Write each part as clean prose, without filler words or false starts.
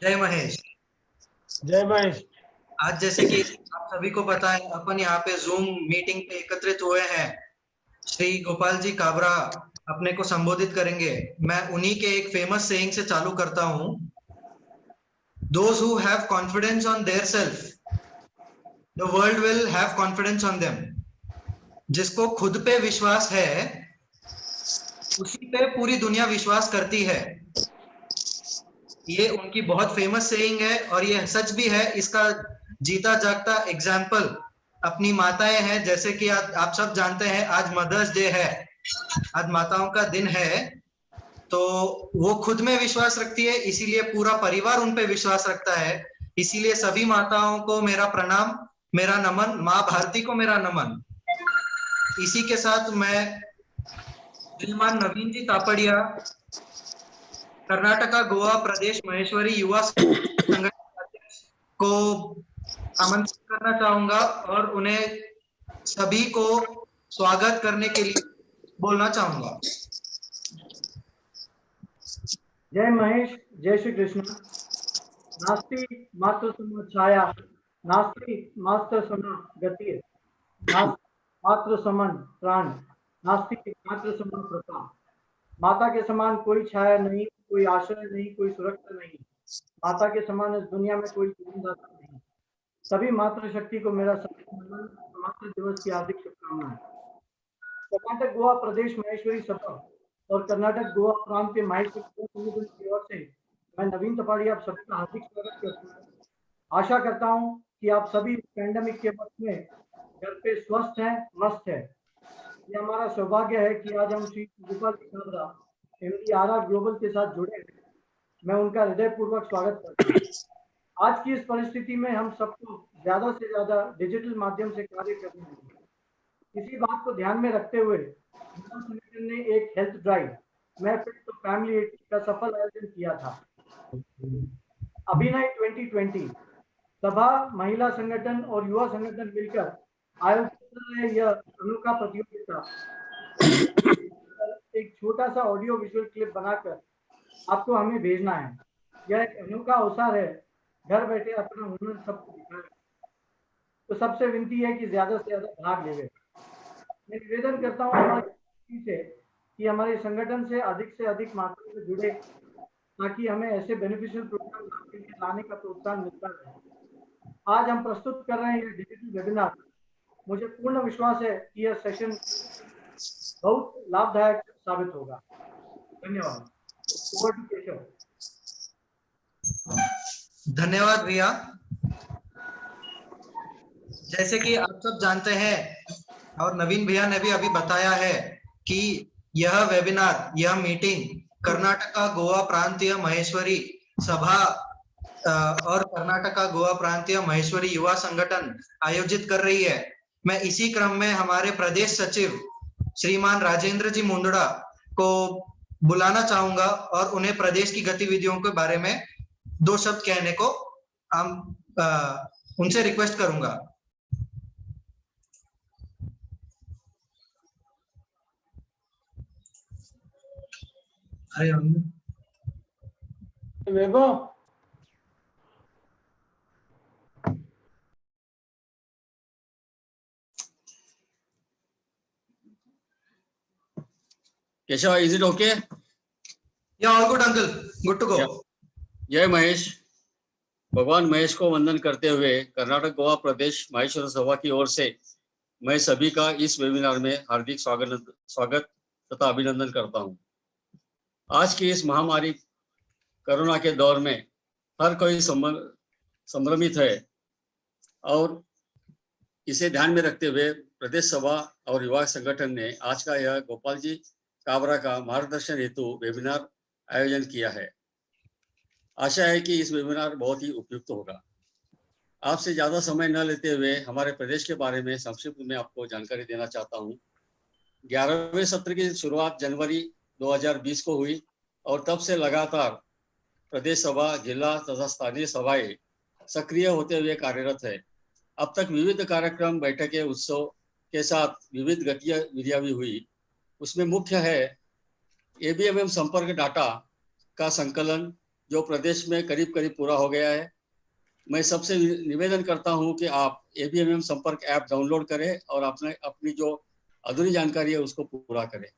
जय महेश। जय महेश। आज जैसे कि आप सभी को पता है, अपन यहाँ पे जूम मीटिंग पे एकत्रित हुए हैं। श्री गोपाल जी काबरा अपने को संबोधित करेंगे। मैं उन्हीं के एक फेमस सेइंग से चालू करता हूँ। Those who have confidence on their self, the world will have confidence on them. जिसको खुद पे विश्वास है, उसी पे पूरी दुनिया विश्वास करती है। ये उनकी बहुत फेमस सेइंग है और ये सच भी है। इसका जीता जागता एग्जाम्पल अपनी माताएं हैं। जैसे कि आप सब जानते हैं, आज मदर्स डे है, आज माताओं का दिन है। तो वो खुद में विश्वास रखती है, इसीलिए पूरा परिवार उन पे विश्वास रखता है। इसीलिए सभी माताओं को मेरा प्रणाम, मेरा नमन, माँ भारती को मेरा नमन। इसी के साथ मैं श्रीमान नवीन जी तापड़िया, कर्नाटका गोवा प्रदेश महेश्वरी युवा संगठन अध्यक्ष को आमंत्रित करना चाहूंगा और उन्हें सभी को स्वागत करने के लिए बोलना चाहूंगा। जय महेश, जय श्री कृष्ण। नास्ति मात्र सम छाया, नास्ति मात्र सम गति, नास्ति मात्र समन प्राण, नास्ति मात्र सम प्रताप। माता के समान कोई छाया नहीं, कोई आश्रय नहीं, कोई सुरक्षा नहीं। माता के समान इस दुनिया में कोई जीवनदाता नहीं। सभी मातृशक्ति को मेरा नमन, मातृ दिवस की हार्दिक शुभकामनाएं। कर्नाटक गोवा प्रदेश महेश्वरी सभा और कर्नाटक गोवा प्रांत के महेश्वरी संगठन की ओर से मैं नवीन त्रिपाठी आप सभी का हार्दिक स्वागत करता हूँ। आशा करता हूँ कि आप सभी पैंडेमिक के वक्त में घर पे स्वस्थ हैं, मस्त है। ये हमारा सौभाग्य है कि आज हम श्री गोपाल काबरा एमडी आरा ग्लोबल के साथ जुड़े हैं। मैं उनका हृदयपूर्वक स्वागत करता हूँ। आज की इस परिस्थिति में हम सबको ज्यादा से ज्यादा डिजिटल माध्यम से कार्य करना होगा। इसी बात को ध्यान में रखते हुए युवा संगठन ने एक हेल्थ ड्राइव मैं फिट तो फैमिली का सफल आयोजन किया था। अभिनय 2020 सभा, महिला संगठन और युवा संगठन मिलकर आयोजित कर रहे यह अनोखा प्रतियोगिता एक छोटा सा ऑडियो विजुअल क्लिप बनाकर आपको हमें भेजना है। यह एक अनोखा अवसर है, घर बैठे अपना हुनर सबको दिखाएं। तो सबसे विनती है कि ज्यादा से ज्यादा भाग ले। मैं निवेदन करता हूँ हमारे से कि हमारे संगठन से अधिक मात्रा में जुड़े, ताकि हमें ऐसे बेनिफिशियल प्रोग्राम लाने का प्रोत्साहन मिलता रहे। आज हम प्रस्तुत कर रहे हैं डिजिटल वेबिनार। मुझे पूर्ण विश्वास है कि यह सेशन बहुत लाभदायक साबित होगा। धन्यवाद। Over to Keshav. धन्यवाद भैया। जैसे कि आप सब जानते हैं और नवीन भैया ने भी अभी बताया है कि यह वेबिनार, यह मीटिंग कर्नाटका गोवा प्रांतीय महेश्वरी सभा और कर्नाटका गोवा प्रांतीय महेश्वरी युवा संगठन आयोजित कर रही है। मैं इसी क्रम में हमारे प्रदेश सचिव श्रीमान राजेंद्र जी मुंदड़ा को बुलाना चाहूंगा और उन्हें प्रदेश की गतिविधियों के बारे में दो शब्द कहने को उनसे रिक्वेस्ट करूंगा। अरे वैभव, Keshav, is it okay? Yeah, all good uncle. Good to go. जय महेश। भगवान महेश को वंदन करते हुए कर्नाटक गोवा प्रदेश महेश्वर सभा की ओर से मैं सभी का इस वेबिनार में हार्दिक स्वागत तथा अभिनंदन करता हूं। आज की इस महामारी कोरोना के दौर में हर कोई संभ्रमित है और इसे ध्यान में रखते हुए प्रदेश सभा और युवा संगठन ने आज का यह गोपाल जी काबरा का मार्गदर्शन हेतु वेबिनार आयोजन किया है। आशा है कि इस वेबिनार बहुत ही उपयुक्त होगा। आपसे ज्यादा समय न लेते हुए हमारे प्रदेश के बारे में संक्षिप्त में आपको जानकारी देना चाहता हूं। 11वें सत्र की शुरुआत जनवरी 2020 को हुई और तब से लगातार प्रदेश सभा, जिला तथा स्थानीय सभाएं सक्रिय होते हुए कार्यरत है। अब तक विविध कार्यक्रम, बैठकें, उत्सव के साथ विविध गतिविधियां भी हुई। उसमें मुख्य है एबीएमएम संपर्क डाटा का संकलन, जो प्रदेश में करीब करीब पूरा हो गया है। मैं सबसे निवेदन करता हूं कि आप ABMM संपर्क ऐप डाउनलोड करें और अपनी जो अधूरी जानकारी है उसको पूरा करें।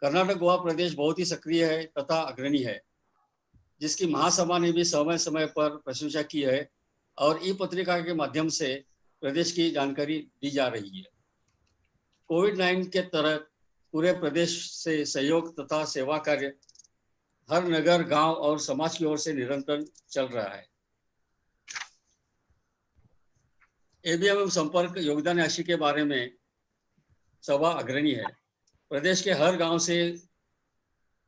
कर्नाटक गोवा प्रदेश बहुत ही सक्रिय है तथा अग्रणी है, जिसकी महासभा ने भी समय समय पर प्रशंसा की है और ई पत्रिका के माध्यम से प्रदेश की जानकारी दी जा रही है। कोविड-19 के तहत पूरे प्रदेश से सहयोग तथा सेवा कार्य हर नगर, गांव और समाज की ओर से निरंतर चल रहा है। ABMM संपर्क योगदान राशि के बारे में सभा अग्रणी है। प्रदेश के हर गांव से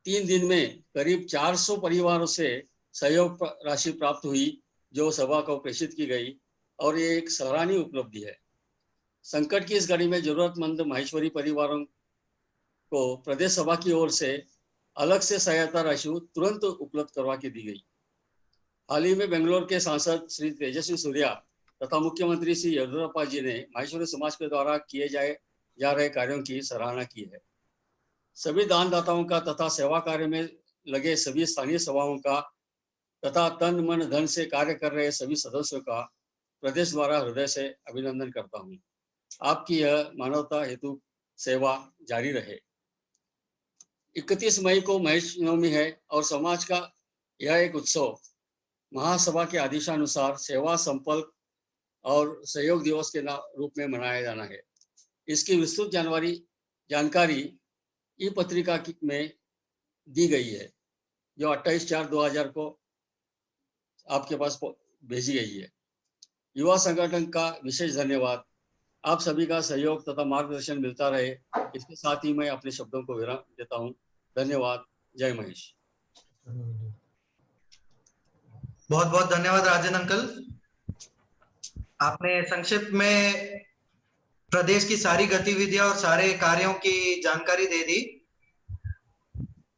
3 दिन में करीब 400 परिवारों से सहयोग राशि प्राप्त हुई, जो सभा को प्रेषित की गई और ये एक सराहनीय उपलब्धि है। संकट की इस घड़ी में जरूरतमंद माहेश्वरी परिवारों को प्रदेश सभा की ओर से अलग से सहायता राशि तुरंत उपलब्ध करवा के दी गई। हाल ही में बेंगलोर के सांसद श्री तेजस्वी सूर्या तथा मुख्यमंत्री श्री येदियुरप्पा जी ने माहेश्वरी समाज के द्वारा किए जा रहे कार्यों की सराहना की है। सभी दानदाताओं का तथा सेवा कार्य में लगे सभी स्थानीय सभाओं का तथा तन मन धन से कार्य कर रहे सभी सदस्यों का प्रदेश द्वारा हृदय से अभिनंदन करता हूं। आपकी यह मानवता हेतु सेवा जारी रहे। 31 मई को महेश नवमी है और समाज का यह एक उत्सव महासभा के आदेशानुसार सेवा, संपर्क और सहयोग दिवस के रूप में मनाया जाना है। इसकी विस्तृत जानकारी ई पत्रिका में दी गई है, जो 28/4/2000 को आपके पास भेजी गई है। युवा संगठन का विशेष धन्यवाद। आप सभी का सहयोग तथा मार्गदर्शन मिलता रहे, इसके साथ ही मैं अपने शब्दों को विराम देता हूं। धन्यवाद। जय महेश। बहुत बहुत धन्यवाद राजन अंकल। आपने संक्षिप्त में प्रदेश की सारी गतिविधियां और सारे कार्यों की जानकारी दे दी।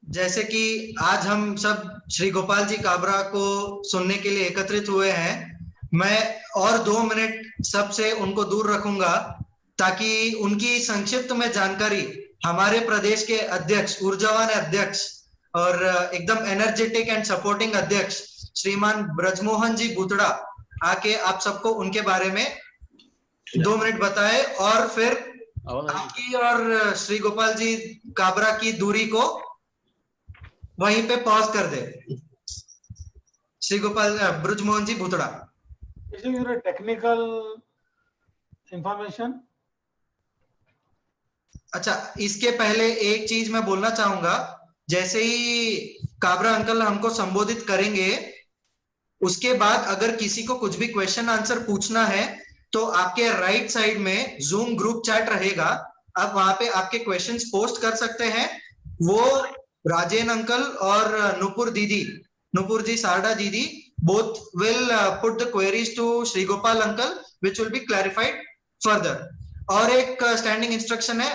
जैसे कि आज हम सब श्री गोपाल जी काबरा को सुनने के लिए एकत्रित हुए हैं, मैं और 2 मिनट सबसे उनको दूर रखूंगा ताकि उनकी संक्षिप्त में जानकारी हमारे प्रदेश के अध्यक्ष, ऊर्जावान अध्यक्ष और एकदम एनर्जेटिक एंड सपोर्टिंग अध्यक्ष श्रीमान ब्रजमोहन जी बुतड़ा आके आप सबको उनके बारे में 2 मिनट बताए और फिर आपकी और श्री गोपाल जी काबरा की दूरी को वहीं पे पॉज कर दे। श्री गोपाल ब्रजमोहन जी बुतड़ा। Technical information. अच्छा, इसके पहले एक चीज मैं बोलना चाहूंगा। जैसे ही काबरा अंकल हमको संबोधित करेंगे, उसके बाद अगर किसी को कुछ भी क्वेश्चन आंसर पूछना है तो आपके राइट साइड में जूम ग्रुप चैट रहेगा, आप वहां पे आपके क्वेश्चंस पोस्ट कर सकते हैं। वो राजेन अंकल और नुपुर जी सारडा दीदी both will put the queries to Sri Gopal uncle which will be clarified further। और एक स्टैंडिंग इंस्ट्रक्शन है,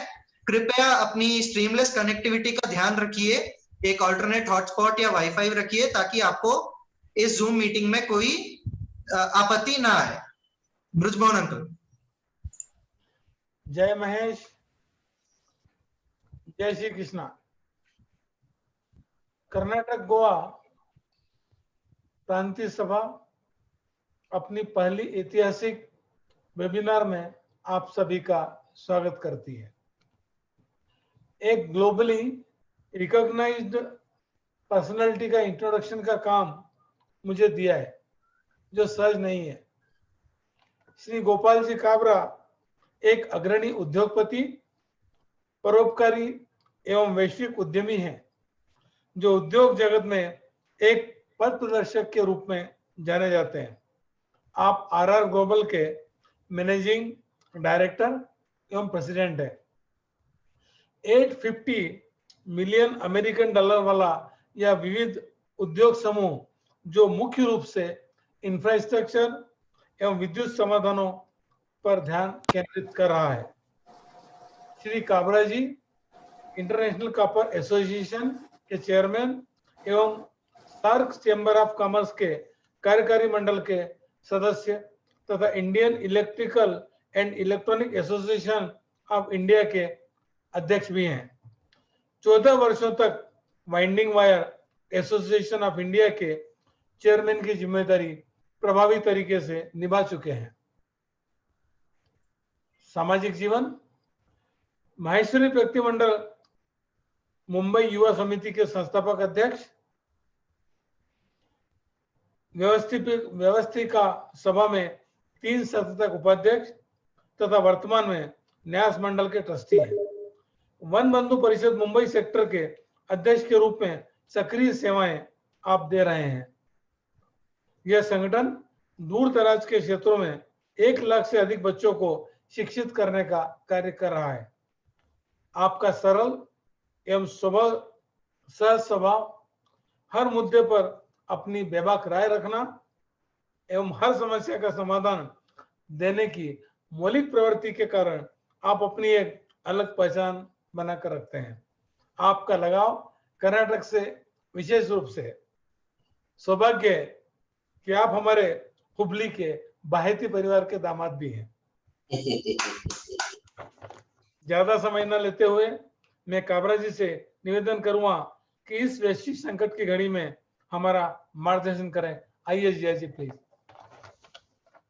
कृपया अपनी स्ट्रीमलेस कनेक्टिविटी का ध्यान रखिए, एक ऑल्टरनेट हॉटस्पॉट या वाईफाई रखिए ताकि आपको इस जूम मीटिंग में कोई आपत्ति ना आए। ब्रजमोहन अंकल। जय महेश, जय श्री कृष्णा। कर्नाटक गोवा प्रांतीय सभा अपनी पहली ऐतिहासिक वेबिनार में आप सभी का स्वागत करती है। एक ग्लोबली रिकॉग्नाइज्ड पर्सनालिटी का इंट्रोडक्शन का काम मुझे दिया है, जो सहज नहीं है। श्री गोपाल जी काबरा एक अग्रणी उद्योगपति, परोपकारी एवं वैश्विक उद्यमी हैं, जो उद्योग जगत में एक पथ प्रदर्शक के रूप में जाने जाते हैं। आप RR ग्लोबल के मैनेजिंग डायरेक्टर एवं प्रेसिडेंट हैं। 850 मिलियन अमेरिकन डॉलर वाला यह विविध उद्योग समूह, जो मुख्य रूप से इंफ्रास्ट्रक्चर एवं विद्युत समाधानों पर ध्यान केंद्रित कर रहा है। श्री काबरा जी इंटरनेशनल कॉपर एसोसिएशन के चेयरमैन एवं सार्क चैम्बर ऑफ कॉमर्स के कार्यकारी मंडल के सदस्य तथा Indian electrical and electronic association of India के अध्यक्ष भी हैं। 14 वर्षों तक winding wire association of India के चेयरमैन की जिम्मेदारी प्रभावी तरीके से निभा चुके हैं। सामाजिक जीवन, माहेश्वरी व्यक्तिमंडल मुंबई युवा समिति के संस्थापक अध्यक्ष, व्यवस्थिका सभा में 3 सत्र तक उपाध्यक्ष तथा वर्तमान में न्यास मंडल के ट्रस्टी हैं। वन बंधु परिषद मुंबई सेक्टर के अध्यक्ष के रूप में सक्रिय सेवाएं आप दे रहे हैं। यह संगठन दूर दराज के क्षेत्रों में 1 लाख से अधिक बच्चों को शिक्षित करने का कार्य कर रहा है। आपका सरल एवं सहज स्वभाव, हर मुद्दे पर अपनी बेबाक राय रखना एवं हर समस्या का समाधान देने की मौलिक प्रवृत्ति के कारण आप अपनी एक अलग पहचान बनाकर रखते हैं। आपका लगाव कर्नाटक से विशेष रूप से है। सौभाग्य है कि आप हमारे हुबली के बाहेती परिवार के दामाद भी हैं। ज्यादा समय न लेते हुए मैं काबरा जी से निवेदन करूंगा कि इस वैश्विक संकट की घड़ी में हमारा मार्गदर्शन करें। आइए जिया जी प्लीज।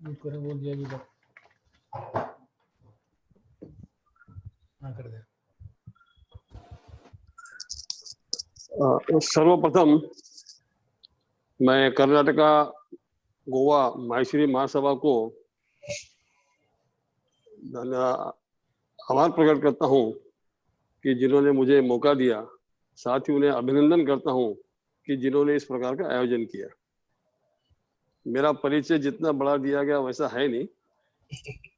बोल जिया जी हाँ कर दे। सर्वप्रथम मैं कर्नाटका गोवा माहेश्वरी महासभा को आभार प्रकट करता हूं कि जिन्होंने मुझे मौका दिया। साथ ही उन्हें अभिनंदन करता हूं कि जिन्होंने इस प्रकार का आयोजन किया। मेरा परिचय जितना बड़ा दिया गया वैसा है नहीं,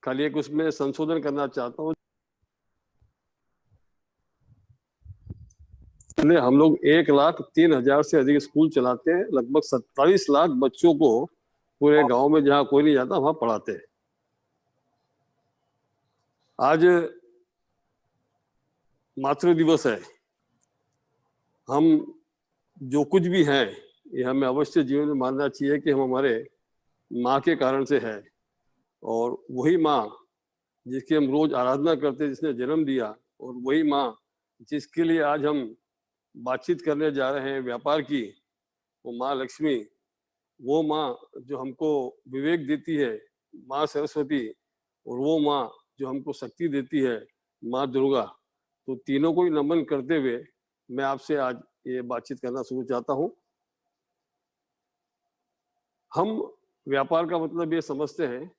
खाली एक उसमें संशोधन करना चाहता हूं। हम लोग 1,03,000 से अधिक स्कूल चलाते हैं। लगभग 27 लाख बच्चों को पूरे गांव में जहां कोई नहीं जाता वहां पढ़ाते हैं। आज मातृ दिवस है। हम जो कुछ भी हैं ये हमें अवश्य जीवन में मानना चाहिए कि हम हमारे माँ के कारण से है, और वही माँ जिसकी हम रोज आराधना करते हैं, जिसने जन्म दिया, और वही माँ जिसके लिए आज हम बातचीत करने जा रहे हैं व्यापार की, वो माँ लक्ष्मी, वो माँ जो हमको विवेक देती है माँ सरस्वती, और वो माँ जो हमको शक्ति देती है माँ दुर्गा। तो तीनों को ही नमन करते हुए मैं आपसे आज ये बातचीत करना शुरू चाहता हूँ। हम व्यापार का मतलब ये समझते हैं,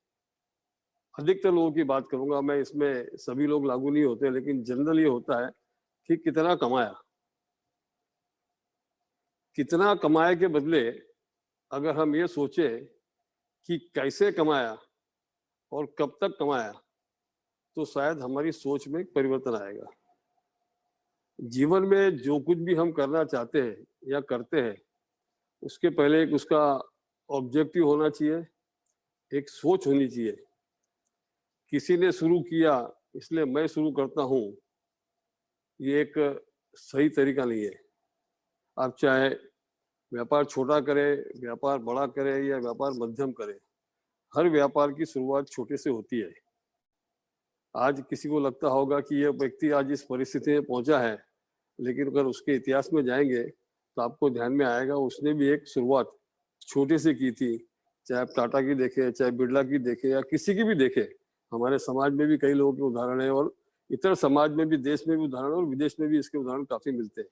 अधिकतर लोगों की बात करूंगा मैं, इसमें सभी लोग लागू नहीं होते, लेकिन जनरल ये होता है कि कितना कमाया। कितना कमाए के बदले अगर हम ये सोचे कि कैसे कमाया और कब तक कमाया, तो शायद हमारी सोच में परिवर्तन आएगा। जीवन में जो कुछ भी हम करना चाहते हैं या करते हैं, उसके पहले एक उसका ऑब्जेक्टिव होना चाहिए, एक सोच होनी चाहिए। किसी ने शुरू किया इसलिए मैं शुरू करता हूँ, ये एक सही तरीका नहीं है। आप चाहे व्यापार छोटा करें, व्यापार बड़ा करें या व्यापार मध्यम करें, हर व्यापार की शुरुआत छोटे से होती है। आज किसी को लगता होगा कि यह व्यक्ति आज इस परिस्थिति में पहुंचा है, लेकिन अगर उसके इतिहास में जाएंगे तो आपको ध्यान में आएगा उसने भी एक शुरुआत छोटे से की थी। चाहे आप टाटा की देखें, चाहे बिरला की देखें, या किसी की भी देखें, हमारे समाज में भी कई लोगों के उदाहरण है, और इतर समाज में भी, देश में भी उदाहरण, और विदेश में भी इसके उदाहरण काफी मिलते हैं।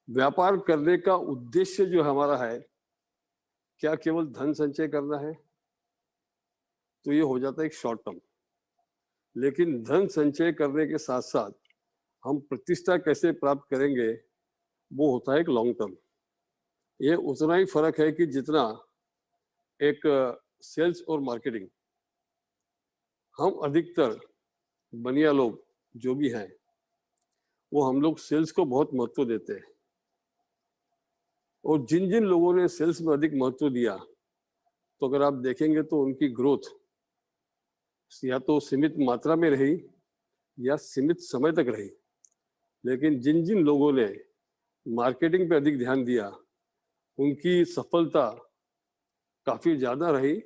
व्यापार करने का उद्देश्य जो हमारा है, क्या केवल धन संचय करना है? तो ये हो जाता है एक शॉर्ट टर्म। लेकिन धन संचय करने के साथ साथ हम प्रतिष्ठा कैसे प्राप्त करेंगे, वो होता है एक लॉन्ग टर्म। ये उतना ही फर्क है कि जितना एक सेल्स और मार्केटिंग, हम अधिकतर बनिया लोग जो भी हैं, वो हम लोग सेल्स को बहुत महत्व देते हैं। और जिन जिन लोगों ने सेल्स में अधिक महत्व दिया, तो अगर आप देखेंगे तो उनकी ग्रोथ या तो सीमित मात्रा में रही या सीमित समय तक रही। लेकिन जिन जिन लोगों ने मार्केटिंग पे अधिक ध्यान दिया, उनकी सफलता काफी ज्यादा रही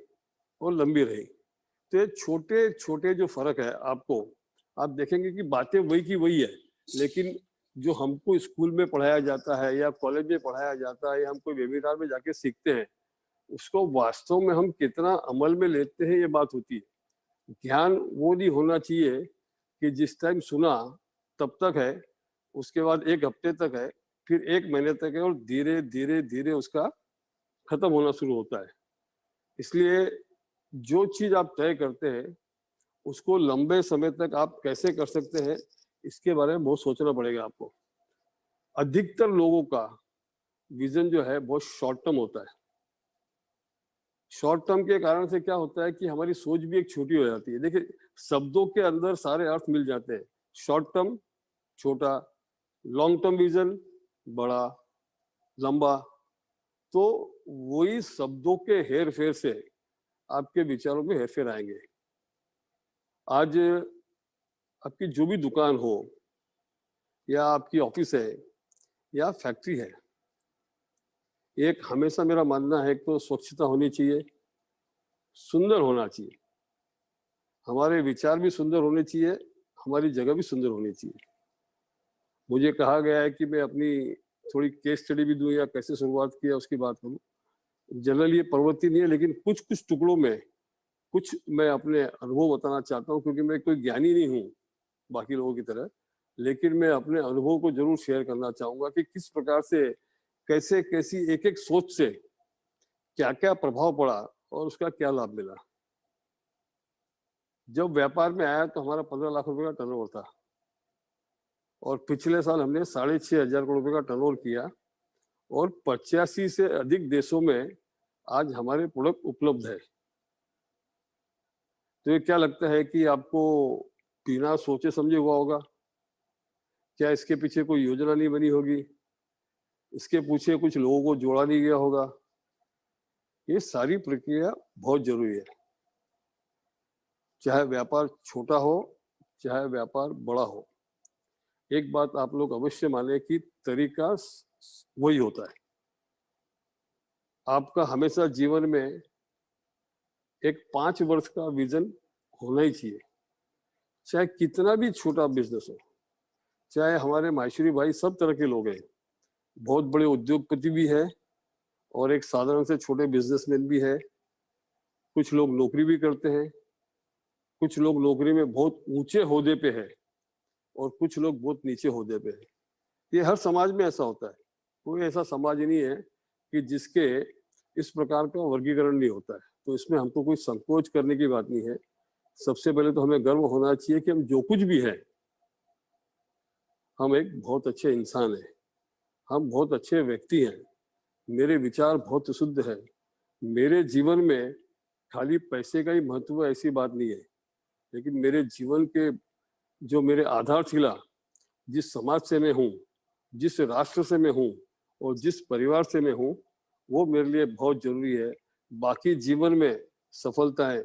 और लंबी रही। तो ये छोटे छोटे जो फर्क है, आपको आप देखेंगे कि बातें वही की वही है, लेकिन जो हमको स्कूल में पढ़ाया जाता है या कॉलेज में पढ़ाया जाता है या हम कोई वेबिनार में जाके सीखते हैं, उसको वास्तव में हम कितना अमल में लेते हैं, ये बात होती है। ज्ञान वो नहीं होना चाहिए कि जिस टाइम सुना तब तक है, उसके बाद एक हफ्ते तक है, फिर एक महीने तक है, और धीरे धीरे धीरे उसका खत्म होना शुरू होता है। इसलिए जो चीज आप तय करते हैं उसको लंबे समय तक आप कैसे कर सकते हैं, इसके बारे में बहुत सोचना पड़ेगा आपको। अधिकतर लोगों का विजन जो है बहुत शॉर्ट टर्म होता है। शॉर्ट टर्म के कारण से क्या होता है कि हमारी सोच भी एक छोटी हो जाती है। देखिए, शब्दों के अंदर सारे अर्थ मिल जाते हैं। शॉर्ट टर्म छोटा, लॉन्ग टर्म विजन बड़ा, लंबा। तो वही शब्दों के हेर फेर से आपके विचारों में हेरफेर आएंगे। आज आपकी जो भी दुकान हो या आपकी ऑफिस है या फैक्ट्री है, एक हमेशा मेरा मानना है कि तो स्वच्छता होनी चाहिए, सुंदर होना चाहिए, हमारे विचार भी सुंदर होने चाहिए, हमारी जगह भी सुंदर होनी चाहिए। मुझे कहा गया है कि मैं अपनी थोड़ी केस स्टडी भी दूं या कैसे शुरुआत किया उसकी बात करूं। जनरली ये प्रवृत्ति नहीं है, लेकिन कुछ कुछ टुकड़ों में कुछ मैं अपने अनुभव बताना चाहता हूं, क्योंकि मैं कोई ज्ञानी नहीं हूं बाकी लोगों की तरह, लेकिन मैं अपने अनुभव को जरूर शेयर करना चाहूंगा कि किस प्रकार से कैसे कैसी एक एक सोच से क्या क्या प्रभाव पड़ा और उसका क्या लाभ मिला। जब व्यापार में आया तो हमारा 15 लाख रुपए का टर्नओवर था, और पिछले साल हमने 6,500 करोड़ रुपए का टर्नओवर किया, और 85 से अधिक देशों में आज हमारे प्रोडक्ट उपलब्ध है। तो ये क्या लगता है कि आपको बिना सोचे समझे हुआ होगा? क्या इसके पीछे कोई योजना नहीं बनी होगी? इसके पीछे कुछ लोगों को जोड़ा नहीं गया होगा? ये सारी प्रक्रिया बहुत जरूरी है, चाहे व्यापार छोटा हो चाहे व्यापार बड़ा हो। एक बात आप लोग अवश्य माने कि तरीका वही होता है। आपका हमेशा जीवन में एक 5 वर्ष का विजन होना ही चाहिए, चाहे कितना भी छोटा बिजनेस हो। चाहे हमारे माहेश्वरी भाई सब तरह के लोग हैं, बहुत बड़े उद्योगपति भी है और एक साधारण से छोटे बिजनेसमैन भी है। कुछ लोग नौकरी भी करते हैं, कुछ लोग नौकरी में बहुत ऊंचे ओहदे पे है और कुछ लोग बहुत नीचे ओहदे पे है। ये हर समाज में ऐसा होता है, कोई ऐसा समाज नहीं है कि जिसके इस प्रकार का वर्गीकरण नहीं होता है। तो इसमें हमको कोई संकोच करने की बात नहीं है। सबसे पहले तो हमें गर्व होना चाहिए कि हम जो कुछ भी है, हम एक बहुत अच्छे इंसान हैं, हम बहुत अच्छे व्यक्ति हैं, मेरे विचार बहुत शुद्ध है, मेरे जीवन में खाली पैसे का ही महत्व है ऐसी बात नहीं है, लेकिन मेरे जीवन के जो मेरे आधारशिला, जिस समाज से मैं हूँ, जिस राष्ट्र से मैं हूँ और जिस परिवार से मैं हूँ, वो मेरे लिए बहुत जरूरी है। बाकी जीवन में सफलताएं,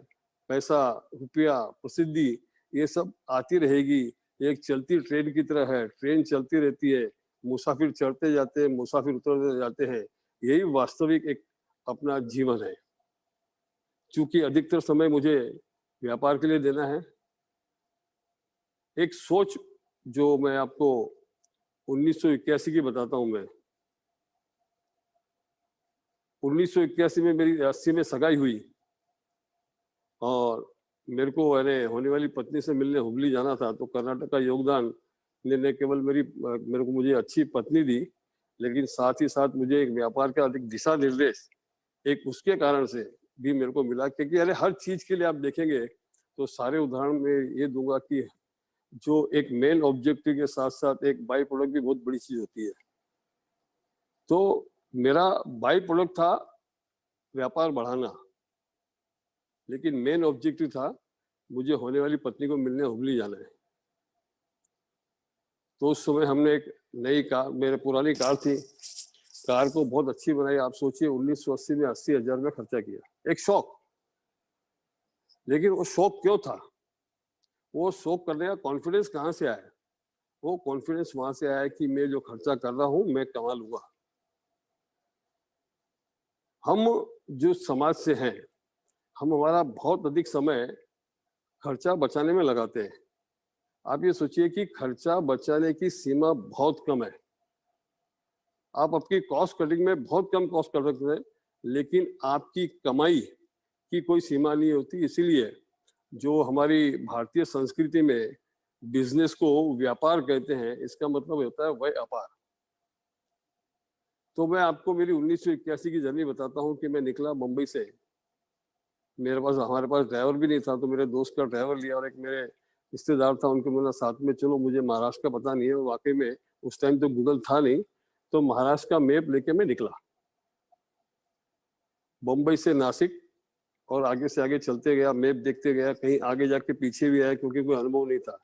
पैसा, रुपया, प्रसिद्धि, ये सब आती रहेगी। एक चलती ट्रेन की तरह है, ट्रेन चलती रहती है, मुसाफिर चढ़ते जाते हैं, मुसाफिर उतरते जाते हैं। यही वास्तविक एक अपना जीवन है। चूंकि अधिकतर समय मुझे व्यापार के लिए देना है, एक सोच जो मैं आपको 1981 की बताता हूं। मैं 1981 में मेरी 80 में सगाई हुई और मेरे को होने वाली पत्नी से मिलने हुबली जाना था। तो कर्नाटक का योगदान ने न केवल मुझे अच्छी पत्नी दी, लेकिन साथ ही साथ मुझे एक व्यापार का अधिक दिशा निर्देश एक उसके कारण से भी मेरे को मिला। क्योंकि अरे हर चीज के लिए आप देखेंगे तो सारे उदाहरण में ये दूंगा कि जो एक मेन ऑब्जेक्टिव के साथ साथ एक बाई प्रोडक्ट भी बहुत बड़ी चीज होती है। तो मेरा बाई प्रोडक्ट था व्यापार बढ़ाना, लेकिन मेन ऑब्जेक्टिव था मुझे होने वाली पत्नी को मिलने हुबली जाना है। तो उस समय हमने एक नई कार, मेरे पुरानी कार थी, कार को बहुत अच्छी बनाई। आप सोचिए 1980 में 80,000 में खर्चा किया, एक शौक। लेकिन वो शौक क्यों था? वो शौक करने का कॉन्फिडेंस कहाँ से आया? वो कॉन्फिडेंस वहां से आया कि मैं जो खर्चा कर रहा हूं मैं कमा लूंगा। हम जो समाज से हैं, हम हमारा बहुत अधिक समय खर्चा बचाने में लगाते हैं। आप ये सोचिए कि खर्चा बचाने की सीमा बहुत कम है। आप आपकी कॉस्ट कटिंग में बहुत कम कॉस्ट कर सकते हैं, लेकिन आपकी कमाई की कोई सीमा नहीं होती। इसीलिए जो हमारी भारतीय संस्कृति में बिजनेस को व्यापार कहते हैं, इसका मतलब होता है वह अपार। तो मैं आपको मेरी 1981 की जर्नी बताता हूँ कि मैं निकला मुंबई से। हमारे पास ड्राइवर भी नहीं था, तो मेरे दोस्त का ड्राइवर लिया और एक मेरे रिश्तेदार था, उनको बोला साथ में चलो, मुझे महाराष्ट्र का पता नहीं है। वाकई में उस टाइम तो गूगल था नहीं, तो महाराष्ट्र का मैप लेके मैं निकला मुंबई से नासिक, और आगे से आगे चलते गया, मैप देखते गया, कहीं आगे जाके पीछे भी आया क्योंकि कोई अनुभव नहीं था।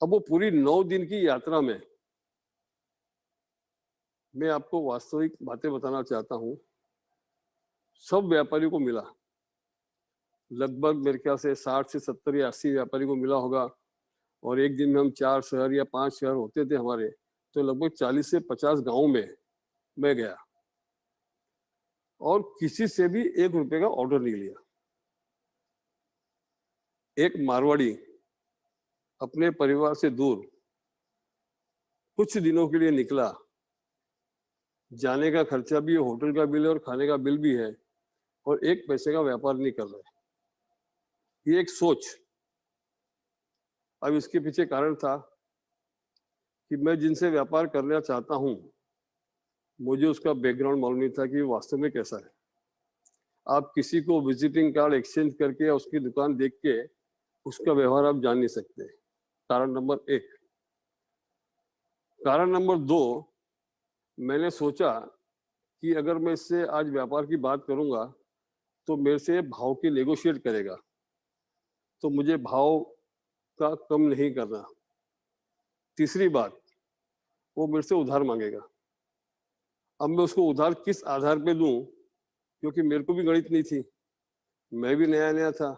अब वो पूरी 9 दिन की यात्रा में मैं आपको वास्तविक बातें बताना चाहता हूँ। सब व्यापारियों को मिला, लगभग मेरे ख्याल से 60 से 70 या 80 व्यापारी को मिला होगा। और एक दिन में हम 4 शहर या 5 शहर होते थे हमारे, तो लगभग 40 से 50 गाँव में मैं गया और किसी से भी 1 रुपए का ऑर्डर नहीं लिया। एक मारवाड़ी अपने परिवार से दूर कुछ दिनों के लिए निकला, जाने का खर्चा भी है, होटल का बिल है और खाने का बिल भी है, और 1 पैसे का व्यापार नहीं कर रहे। ये एक सोच। अब इसके पीछे कारण था कि मैं जिनसे व्यापार करना चाहता हूं, मुझे उसका बैकग्राउंड मालूम नहीं था कि वास्तव में कैसा है। आप किसी को विजिटिंग कार्ड एक्सचेंज करके या उसकी दुकान देख के उसका व्यवहार आप जान नहीं सकते। कारण नंबर 1। कारण नंबर 2, मैंने सोचा कि अगर मैं इससे आज व्यापार की बात करूंगा तो मेरे से भाव की नेगोशिएट करेगा, तो मुझे भाव का कम नहीं करना। तीसरी बात, वो मेरे से उधार मांगेगा। अब मैं उसको उधार किस आधार पे दूं, क्योंकि मेरे को भी गणित नहीं थी, मैं भी नया नया था,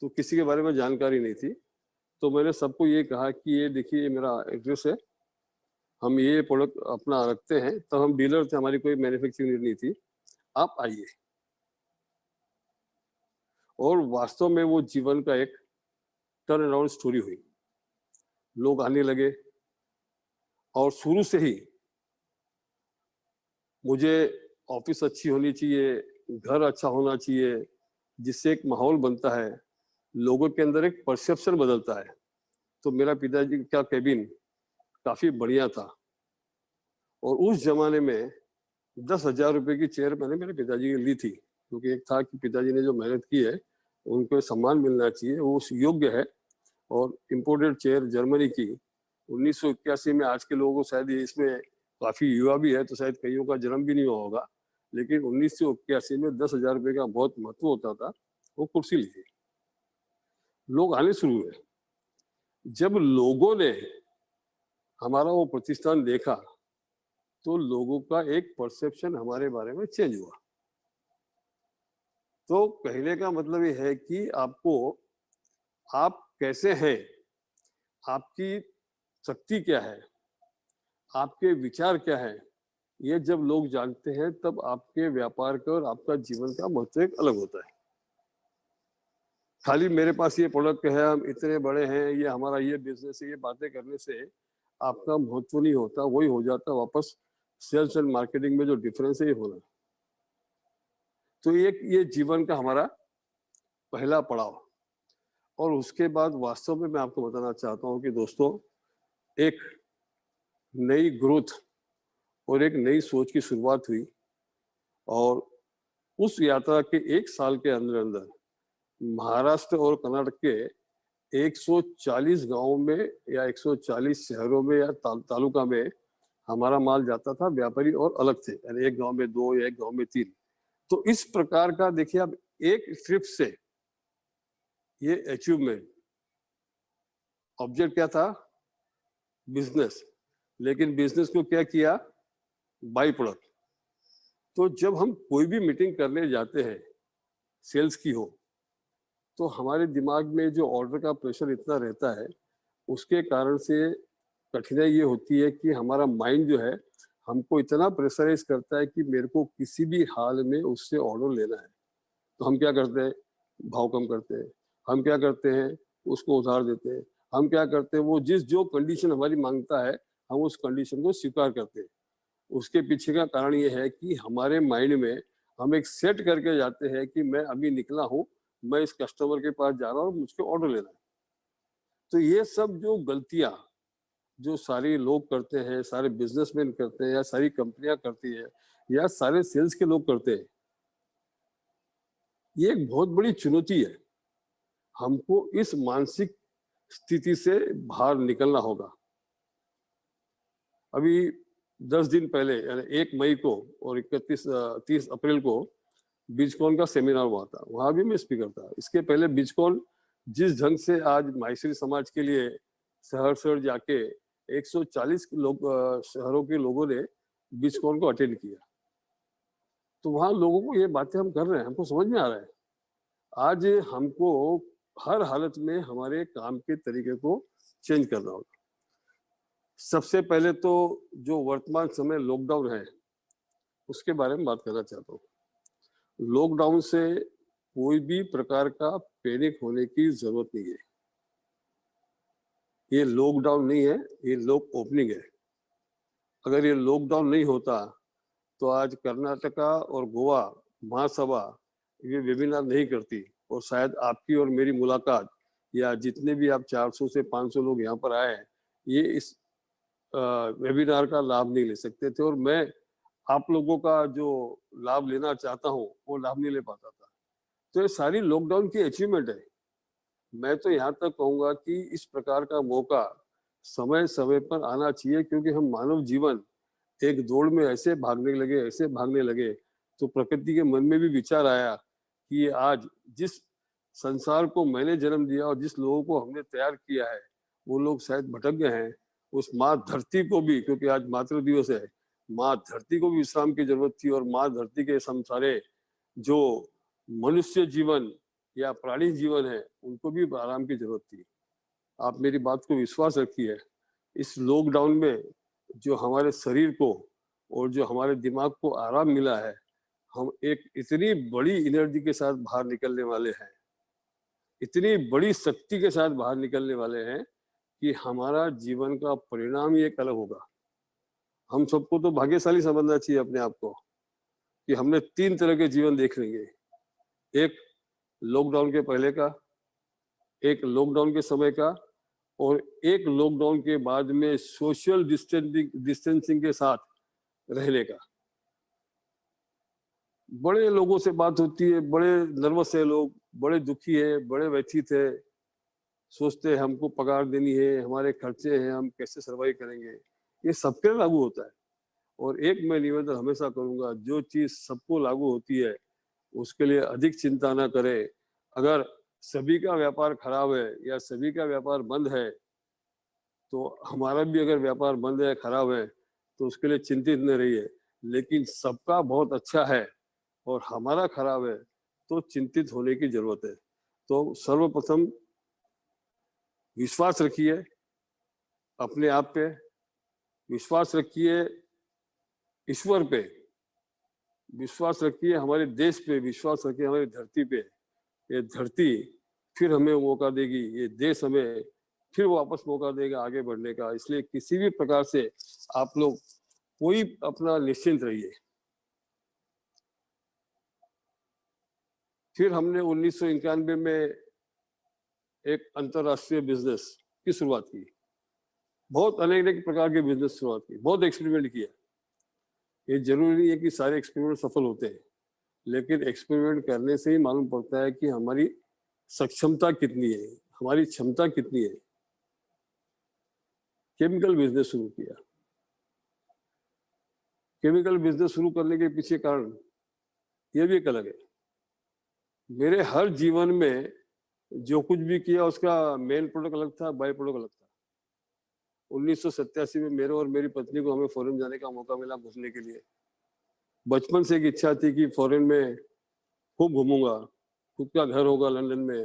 तो किसी के बारे में जानकारी नहीं थी। तो मैंने सबको ये कहा कि ये देखिए, ये मेरा एड्रेस है, हम ये प्रोडक्ट अपना रखते हैं। तब हम डीलर थे, हमारी कोई मैन्युफैक्चरिंग यूनिट नहीं थी, आप आइए। और वास्तव में वो जीवन का एक टर्न अराउंड स्टोरी हुई। लोग आने लगे और शुरू से ही मुझे ऑफिस अच्छी होनी चाहिए, घर अच्छा होना चाहिए, जिससे एक माहौल बनता है, लोगों के अंदर एक परसेप्शन बदलता है। तो मेरा पिताजी का केबिन काफी बढ़िया था, और उस जमाने में 10,000 रुपए की चेयर मैंने मेरे पिताजी की ली थी, क्योंकि एक था कि पिताजी ने जो मेहनत की है उनको सम्मान मिलना चाहिए, वो उस योग्य है। और इम्पोर्टेड चेयर जर्मनी की 1981 में। आज के लोगों को शायद इसमें काफी युवा भी है, तो शायद कईयों का जन्म भी नहीं हुआ होगा, लेकिन 1981 में 10,000 रुपए का बहुत महत्व होता था। वो कुर्सी ली थी, लोग आने शुरू हुए। जब लोगों ने हमारा वो प्रतिष्ठान देखा, तो लोगों का एक परसेप्शन हमारे बारे में चेंज हुआ। तो कहने का मतलब ये है कि आपको, आप कैसे हैं, आपकी शक्ति क्या है, आपके विचार क्या है, ये जब लोग जानते हैं, तब आपके व्यापार का और आपका जीवन का महत्व एक अलग होता है। खाली मेरे पास ये प्रोडक्ट है, हम इतने बड़े हैं, ये हमारा ये बिजनेस है, ये बातें करने से आपका महत्व नहीं होता, वही हो जाता वापस सेल्स एंड मार्केटिंग में जो डिफरेंस है ये होना। तो ये जीवन का हमारा पहला पड़ाव। और उसके बाद वास्तव में मैं आपको बताना चाहता हूँ कि दोस्तों, एक नई ग्रोथ और एक नई सोच की शुरुआत हुई। और उस यात्रा के 1 साल के अंदर अंदर महाराष्ट्र और कर्नाटक के 140 गांवों में या 140 शहरों में या तालुका में हमारा माल जाता था। व्यापारी और अलग थे, यानी एक गांव में 2 या एक गांव में 3। तो इस प्रकार का देखिए, अब एक ट्रिप से ये अचीवमेंट, ऑब्जेक्ट क्या था, बिजनेस, लेकिन बिजनेस को क्या किया, बाई प्रोडक्ट। तो जब हम कोई भी मीटिंग करने जाते हैं सेल्स की हो, तो हमारे दिमाग में जो ऑर्डर का प्रेशर इतना रहता है, उसके कारण से कठिनाई ये होती है कि हमारा माइंड जो है हमको इतना प्रेशराइज करता है कि मेरे को किसी भी हाल में उससे ऑर्डर लेना है। तो हम क्या करते हैं, भाव कम करते हैं, हम क्या करते हैं, उसको उधार देते हैं, हम क्या करते हैं, वो जो कंडीशन हमारी मांगता है हम उस कंडीशन को स्वीकार करते हैं। उसके पीछे का कारण ये है कि हमारे माइंड में हम एक सेट करके जाते हैं कि मैं अभी निकला हूँ, मैं इस कस्टमर के पास जा रहा हूँ, मुझको ऑर्डर लेना है। तो ये सब जो गलतियां जो सारे लोग करते हैं, सारे बिजनेसमैन करते हैं, या सारी कंपनियां करती है, या सारे सेल्स के लोग करते हैं, ये एक बहुत बड़ी चुनौती है। हमको इस मानसिक स्थिति से बाहर निकलना होगा। अभी 10 दिन पहले यानी 1 मई को और 30 अप्रैल को बीजकॉन का सेमिनार हुआ था, वहां भी मैं स्पीकर था। इसके पहले बीजकॉन जिस ढंग से आज माहेश्वरी समाज के लिए शहर शहर जाके 140 लोग शहरों के लोगों ने बीजकॉन को अटेंड किया, तो वहां लोगों को ये बातें हम कर रहे हैं, हमको समझ में आ रहा है। आज हमको हर हालत में हमारे काम के तरीके को चेंज करना होगा। सबसे पहले तो जो वर्तमान समय लॉकडाउन है उसके बारे में बात करना चाहता हूँ। लॉकडाउन से कोई भी प्रकार का पैनिक होने की जरूरत नहीं है। ये लॉकडाउन नहीं है, ये लॉक ओपनिंग है। अगर ये लॉकडाउन नहीं होता तो आज कर्नाटका और गोवा महासभा ये वेबिनार नहीं करती, और शायद आपकी और मेरी मुलाकात या जितने भी आप 400 से 500 लोग यहाँ पर आए, ये इस वेबिनार का लाभ नहीं ले सकते थे, और मैं आप लोगों का जो लाभ लेना चाहता हूँ वो लाभ नहीं ले पाता था। तो ये सारी लॉकडाउन की अचीवमेंट है। मैं तो यहाँ तक कहूँगा कि इस प्रकार का मौका समय समय पर आना चाहिए, क्योंकि हम मानव जीवन एक दौड़ में ऐसे भागने लगे तो प्रकृति के मन में भी विचार आया कि आज जिस संसार को मैंने जन्म दिया और जिस लोगों को हमने तैयार किया है वो लोग शायद भटक गए हैं। उस माँ धरती को भी, क्योंकि आज मातृ दिवस है, माँ धरती को भी विश्राम की जरूरत थी, और माँ धरती के सारे जो मनुष्य जीवन या प्राणी जीवन है उनको भी आराम की जरूरत थी। आप मेरी बात को विश्वास रखिए, इस लॉकडाउन में जो हमारे शरीर को और जो हमारे दिमाग को आराम मिला है, हम एक इतनी बड़ी एनर्जी के साथ बाहर निकलने वाले हैं, इतनी बड़ी शक्ति के साथ बाहर निकलने वाले हैं कि हमारा जीवन का परिणाम ही एक अलग होगा। हम सबको तो भाग्यशाली समझना चाहिए अपने आप को कि हमने 3 तरह के जीवन देख लेंगे। एक लॉकडाउन के पहले का, एक लॉकडाउन के समय का, और एक लॉकडाउन के बाद में सोशल डिस्टेंसिंग के साथ रहने का। बड़े लोगों से बात होती है, बड़े नर्वस है लोग, बड़े दुखी है, बड़े व्यथित है, सोचते हैं हमको पगार देनी है, हमारे खर्चे हैं, हम कैसे सर्वाइव करेंगे। ये सबके लिए लागू होता है। और एक मैं निवेदन हमेशा करूंगा, जो चीज सबको लागू होती है उसके लिए अधिक चिंता ना करें। अगर सभी का व्यापार खराब है या सभी का व्यापार बंद है, तो हमारा भी अगर व्यापार बंद है, खराब है, तो उसके लिए चिंतित न रहिए। लेकिन सबका बहुत अच्छा है और हमारा खराब है तो चिंतित होने की जरूरत है। तो सर्वप्रथम विश्वास रखिए अपने आप पे, विश्वास रखिए ईश्वर पे, विश्वास रखिए हमारे देश पे, विश्वास रखिए हमारी धरती पे। ये धरती फिर हमें मौका देगी, ये देश हमें फिर वापस मौका देगा आगे बढ़ने का। इसलिए किसी भी प्रकार से आप लोग कोई अपना निश्चिंत रहिए। फिर हमने 1991 में एक अंतरराष्ट्रीय बिजनेस की शुरुआत की, बहुत अनेक प्रकार के बिजनेस शुरुआत की, बहुत एक्सपेरिमेंट किया। ये जरूरी नहीं है कि सारे एक्सपेरिमेंट सफल होते हैं, लेकिन एक्सपेरिमेंट करने से ही मालूम पड़ता है कि हमारी सक्षमता कितनी है, हमारी क्षमता कितनी है। केमिकल बिजनेस शुरू किया। केमिकल बिजनेस शुरू करने के पीछे कारण ये भी एक अलग है। मेरे हर जीवन में जो कुछ भी किया उसका मेन प्रोडक्ट अलग था, बाय प्रोडक्ट अलग था। 1987 में मेरे और मेरी पत्नी को हमें फॉरेन जाने का मौका मिला घूमने के लिए। बचपन से एक इच्छा थी कि फॉरेन में खूब घूमूंगा, खुद का घर होगा लंदन में।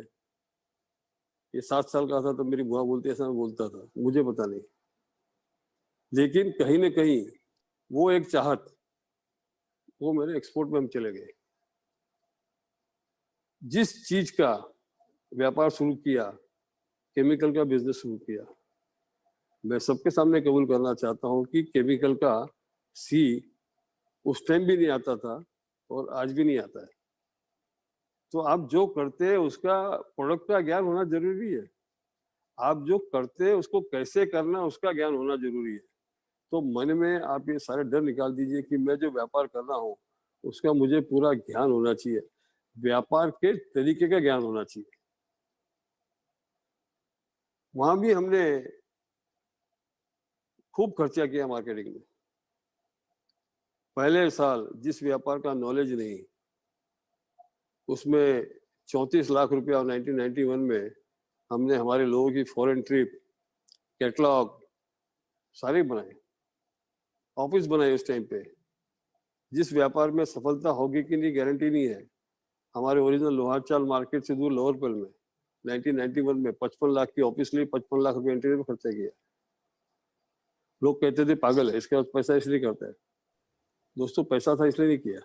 ये 7 साल का था तो मेरी बुआ बोलती ऐसा मैं बोलता था, मुझे पता नहीं, लेकिन कहीं न कहीं वो एक चाहत, वो मेरे एक्सपोर्ट में हम चले गए। जिस चीज का व्यापार शुरू किया केमिकल का बिजनेस शुरू किया। मैं सबके सामने कबूल करना चाहता हूँ कि केमिकल का सी उस टाइम भी नहीं आता था और आज भी नहीं आता है। तो आप जो करते हैं उसका प्रोडक्ट का ज्ञान होना जरूरी है। आप जो करते हैं उसको कैसे करना उसका ज्ञान होना जरूरी है। तो मन में आप ये सारे डर निकाल दीजिए कि मैं जो व्यापार कर रहा हूँ उसका मुझे पूरा ज्ञान होना चाहिए, व्यापार के तरीके का ज्ञान होना चाहिए। वहां भी हमने खूब खर्चा किया मार्केटिंग में। पहले साल जिस व्यापार का नॉलेज नहीं, उसमें 34 लाख रुपया 1991 में हमने हमारे लोगों की फॉरेन ट्रिप, कैटलॉग सारे बनाए, ऑफिस बनाए। उस टाइम पे जिस व्यापार में सफलता होगी कि नहीं गारंटी नहीं है। हमारे ओरिजिनल लोहारचाल मार्केट से दूर लोअरपल में 1991 में 55 लाख की ऑफिस ली, 55 लाख रुपए इंटीरियर में खर्चा किया। लोग कहते थे पागल है, इसके बाद पैसा इसलिए करता है। दोस्तों पैसा था इसलिए नहीं किया,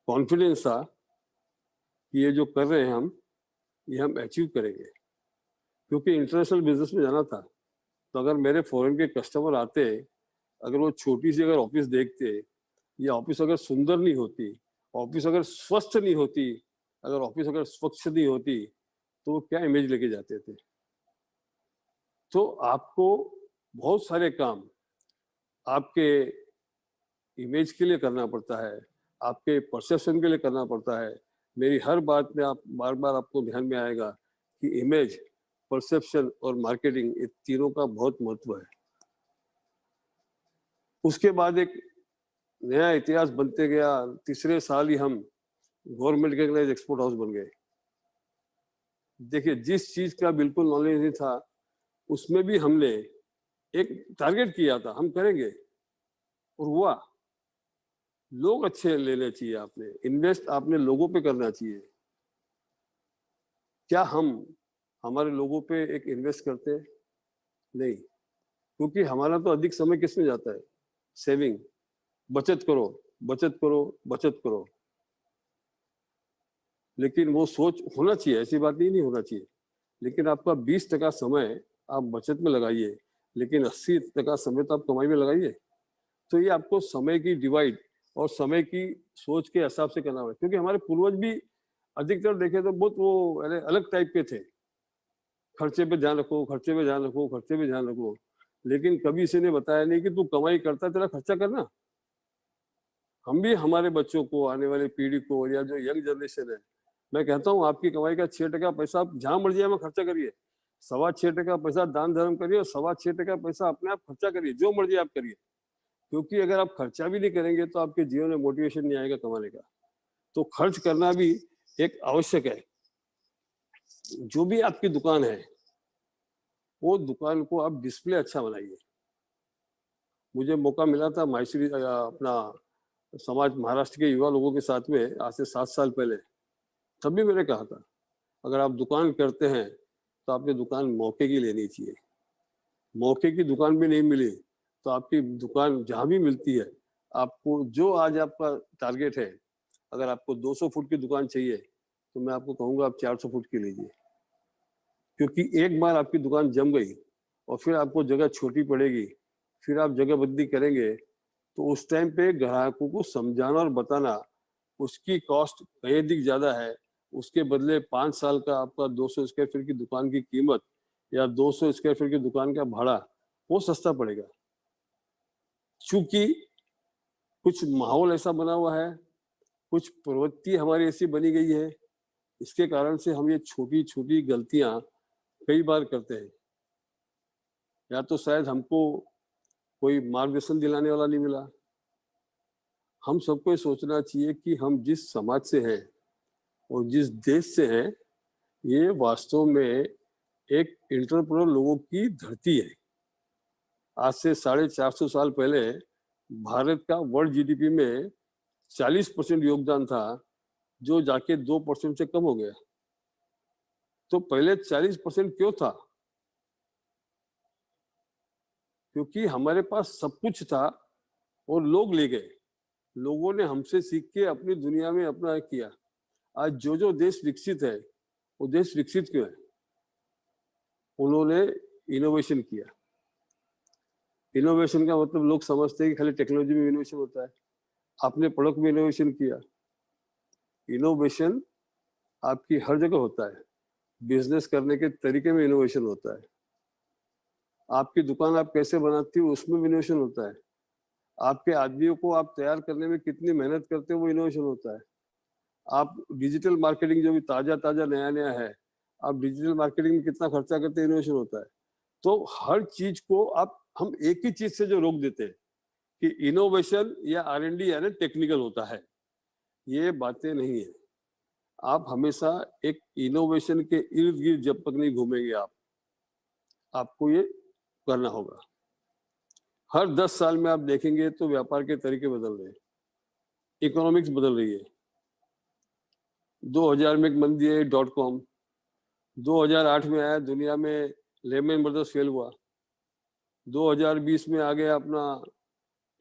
कॉन्फिडेंस था कि ये जो कर रहे हैं हम, ये हम अचीव करेंगे। क्योंकि इंटरनेशनल बिजनेस में जाना था, तो अगर मेरे फॉरेन के कस्टमर आते, अगर वो छोटी सी अगर ऑफिस देखते, या ऑफिस अगर सुंदर नहीं होती, ऑफिस अगर स्वस्थ नहीं होती, अगर ऑफिस अगर स्वच्छ नहीं होती, तो वो क्या इमेज लेके जाते थे। तो आपको बहुत सारे काम आपके इमेज के लिए करना पड़ता है, आपके परसेप्शन के लिए करना पड़ता है। मेरी हर बात में आप बार बार आपको ध्यान में आएगा कि इमेज, परसेप्शन और मार्केटिंग, ये तीनों का बहुत महत्व है। उसके बाद एक नया इतिहास बनते गया। तीसरे साल ही हम गवर्नमेंट रिकॉग्नाइज्ड एक्सपोर्ट हाउस बन गए। देखिए, जिस चीज का बिल्कुल नॉलेज नहीं था उसमें भी हमने एक टारगेट किया था, हम करेंगे, और हुआ। लोग अच्छे लेने चाहिए, आपने इन्वेस्ट आपने लोगों पे करना चाहिए। क्या हम हमारे लोगों पे एक इन्वेस्ट करते हैं? नहीं, क्योंकि हमारा तो अधिक समय किस में जाता है? सेविंग, बचत करो, बचत करो, बचत करो। लेकिन वो सोच होना चाहिए, ऐसी बात नहीं होना चाहिए। लेकिन आपका 20% समय आप बचत में लगाइए, लेकिन 80% समय तो आप कमाई में लगाइए। तो ये आपको समय की डिवाइड और समय की सोच के हिसाब से करना होगा। क्योंकि हमारे पूर्वज भी अधिकतर देखे तो बहुत वो अलग टाइप के थे। खर्चे पे ध्यान रखो, खर्चे पे ध्यान रखो, खर्चे पे ध्यान रखो। लेकिन कभी इसे ने बताया नहीं कि तू कमाई करता तेरा खर्चा करना। हम भी हमारे बच्चों को, आने वाली पीढ़ी को, या जो यंग जनरेशन है, मैं कहता हूँ आपकी कमाई का 6% पैसा आप जहां मर्जी में खर्चा करिए। 6.25% पैसा दान धर्म करिए और 6.25% पैसा अपने आप खर्चा करिए, जो मर्जी आप करिए। क्योंकि अगर आप खर्चा भी नहीं करेंगे तो आपके जीवन में मोटिवेशन नहीं आएगा कमाने का। तो खर्च करना भी एक आवश्यक है। जो भी आपकी दुकान है, वो दुकान को आप डिस्प्ले अच्छा बनाइए। मुझे मौका मिला था माहेश्वरी अपना समाज महाराष्ट्र के युवा लोगों के साथ में आज से 7 साल पहले। तब भी मैंने कहा था, अगर आप दुकान करते हैं तो आपकी दुकान मौके की लेनी चाहिए। मौके की दुकान भी नहीं मिली तो आपकी दुकान जहां भी मिलती है, आपको जो आज आपका टारगेट है, अगर आपको 200 फुट की दुकान चाहिए तो मैं आपको कहूंगा आप 400 फुट की लीजिए। क्योंकि एक बार आपकी दुकान जम गई और फिर आपको जगह छोटी पड़ेगी, फिर आप जगह बदली करेंगे, तो उस टाइम पे ग्राहकों को समझाना और बताना उसकी कॉस्ट कहीं अधिक ज्यादा है, उसके बदले 5 साल का आपका 200 स्क्वायर फीट की दुकान की कीमत या 200 स्क्वायर फीट की दुकान का भाड़ा वो सस्ता पड़ेगा। चूंकि कुछ माहौल ऐसा बना हुआ है, कुछ प्रवृत्ति हमारी ऐसी बनी गई है, इसके कारण से हम ये छोटी छोटी गलतियां कई बार करते हैं। या तो शायद हमको कोई मार्गदर्शन दिलाने वाला नहीं मिला। हम सबको ये सोचना चाहिए कि हम जिस समाज से हैं और जिस देश से हैं, ये वास्तव में एक एंटरप्रेन्योर लोगों की धरती है। आज से 450 साल पहले भारत का वर्ल्ड जीडीपी में 40% योगदान था, जो जाके 2% से कम हो गया। तो पहले 40% क्यों था? क्योंकि हमारे पास सब कुछ था और लोग ले गए। लोगों ने हमसे सीख के अपनी दुनिया में अपना किया। आज जो देश विकसित है, वो देश विकसित क्यों है? उन्होंने इनोवेशन किया। इनोवेशन का मतलब लोग समझते हैं कि खाली टेक्नोलॉजी में इनोवेशन होता है, आपने प्रोडक्ट में इनोवेशन किया। इनोवेशन आपकी हर जगह होता है, बिजनेस करने के तरीके में इनोवेशन होता है, आपकी दुकान आप कैसे बनाती हो उसमें इनोवेशन होता है, आपके आदमियों को आप तैयार करने में कितनी मेहनत करते हो वो इनोवेशन होता है, आप डिजिटल मार्केटिंग जो भी ताजा ताजा नया नया है, आप डिजिटल मार्केटिंग में कितना खर्चा करते हैं, इनोवेशन होता है। तो हर चीज को आप हम एक ही चीज से जो रोक देते हैं कि इनोवेशन या R&D यानी टेक्निकल होता है, ये बातें नहीं है। आप हमेशा एक इनोवेशन के इर्द गिर्द जब तक नहीं घूमेंगे आपको ये करना होगा। हर 10 साल में आप देखेंगे तो व्यापार के तरीके बदल रहे हैं, इकोनॉमिक्स बदल रही है। 2000 में एक मंदी है .com, 2008 में आया, दुनिया में लेमन ब्रदर्स फेल हुआ, 2020 में आ गया अपना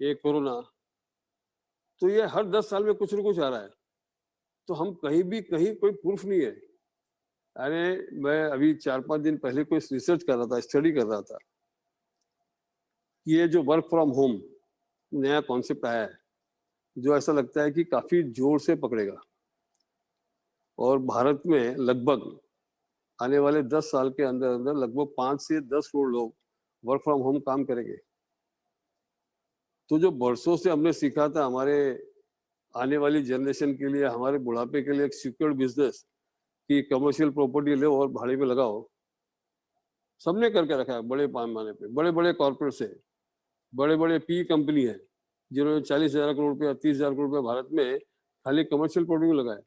एक कोरोना। तो ये हर 10 साल में कुछ न कुछ आ रहा है, तो हम कहीं कोई प्रूफ नहीं है। अरे मैं अभी 4-5 दिन पहले कोई रिसर्च कर रहा था, स्टडी कर रहा था, ये जो वर्क फ्रॉम होम नया कॉन्सेप्ट आया है, जो ऐसा लगता है कि काफी जोर से पकड़ेगा और भारत में लगभग आने वाले 10 साल के अंदर अंदर लगभग 5 से 10 करोड़ लोग वर्क फ्रॉम होम काम करेंगे। तो जो बरसों से हमने सीखा था हमारे आने वाली जनरेशन के लिए, हमारे बुढ़ापे के लिए एक सिक्योर बिजनेस कि कमर्शियल प्रॉपर्टी लो और भाड़े पे लगाओ, सबने करके रखा है बड़े पैमाने पे। बड़े बड़े कॉर्पोरेट से, बड़े बड़े पी कंपनी है जिन्होंने 40,000 करोड़ रुपया, 30,000 करोड़ रुपया भारत में खाली कमर्शियल प्रॉपर्टी में लगाए।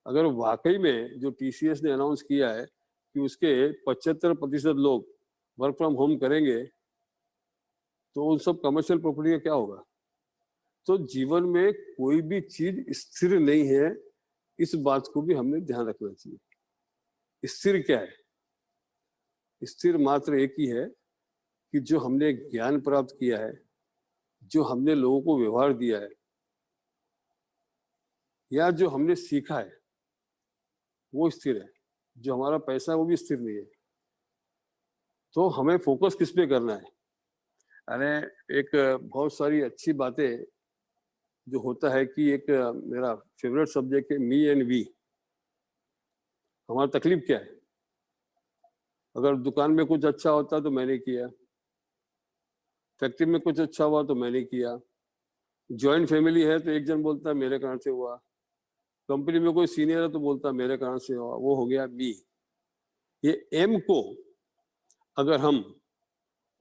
अगर वाकई में जो TCS ने अनाउंस किया है कि उसके 75% लोग वर्क फ्रॉम होम करेंगे, तो उन सब कमर्शियल प्रॉपर्टी का क्या होगा? तो जीवन में कोई भी चीज स्थिर नहीं है, इस बात को भी हमने ध्यान रखना चाहिए। स्थिर क्या है? स्थिर मात्र एक ही है कि जो हमने ज्ञान प्राप्त किया है, जो हमने लोगों को व्यवहार दिया है, या जो हमने सीखा है, वो स्थिर है। जो हमारा पैसा है वो भी स्थिर नहीं है। तो हमें फोकस किस पे करना है? अरे एक बहुत सारी अच्छी बातें जो होता है कि एक मेरा फेवरेट सब्जेक्ट है मी एंड वी। हमारा तकलीफ क्या है? अगर दुकान में कुछ अच्छा होता तो मैंने किया, फैक्ट्री में कुछ अच्छा हुआ तो मैंने किया, जॉइंट फैमिली है तो एक जन बोलता है मेरे कारण से हुआ, कंपनी में कोई सीनियर है तो बोलता है मेरे कारण से हुआ, वो हो गया मी। ये एम को अगर हम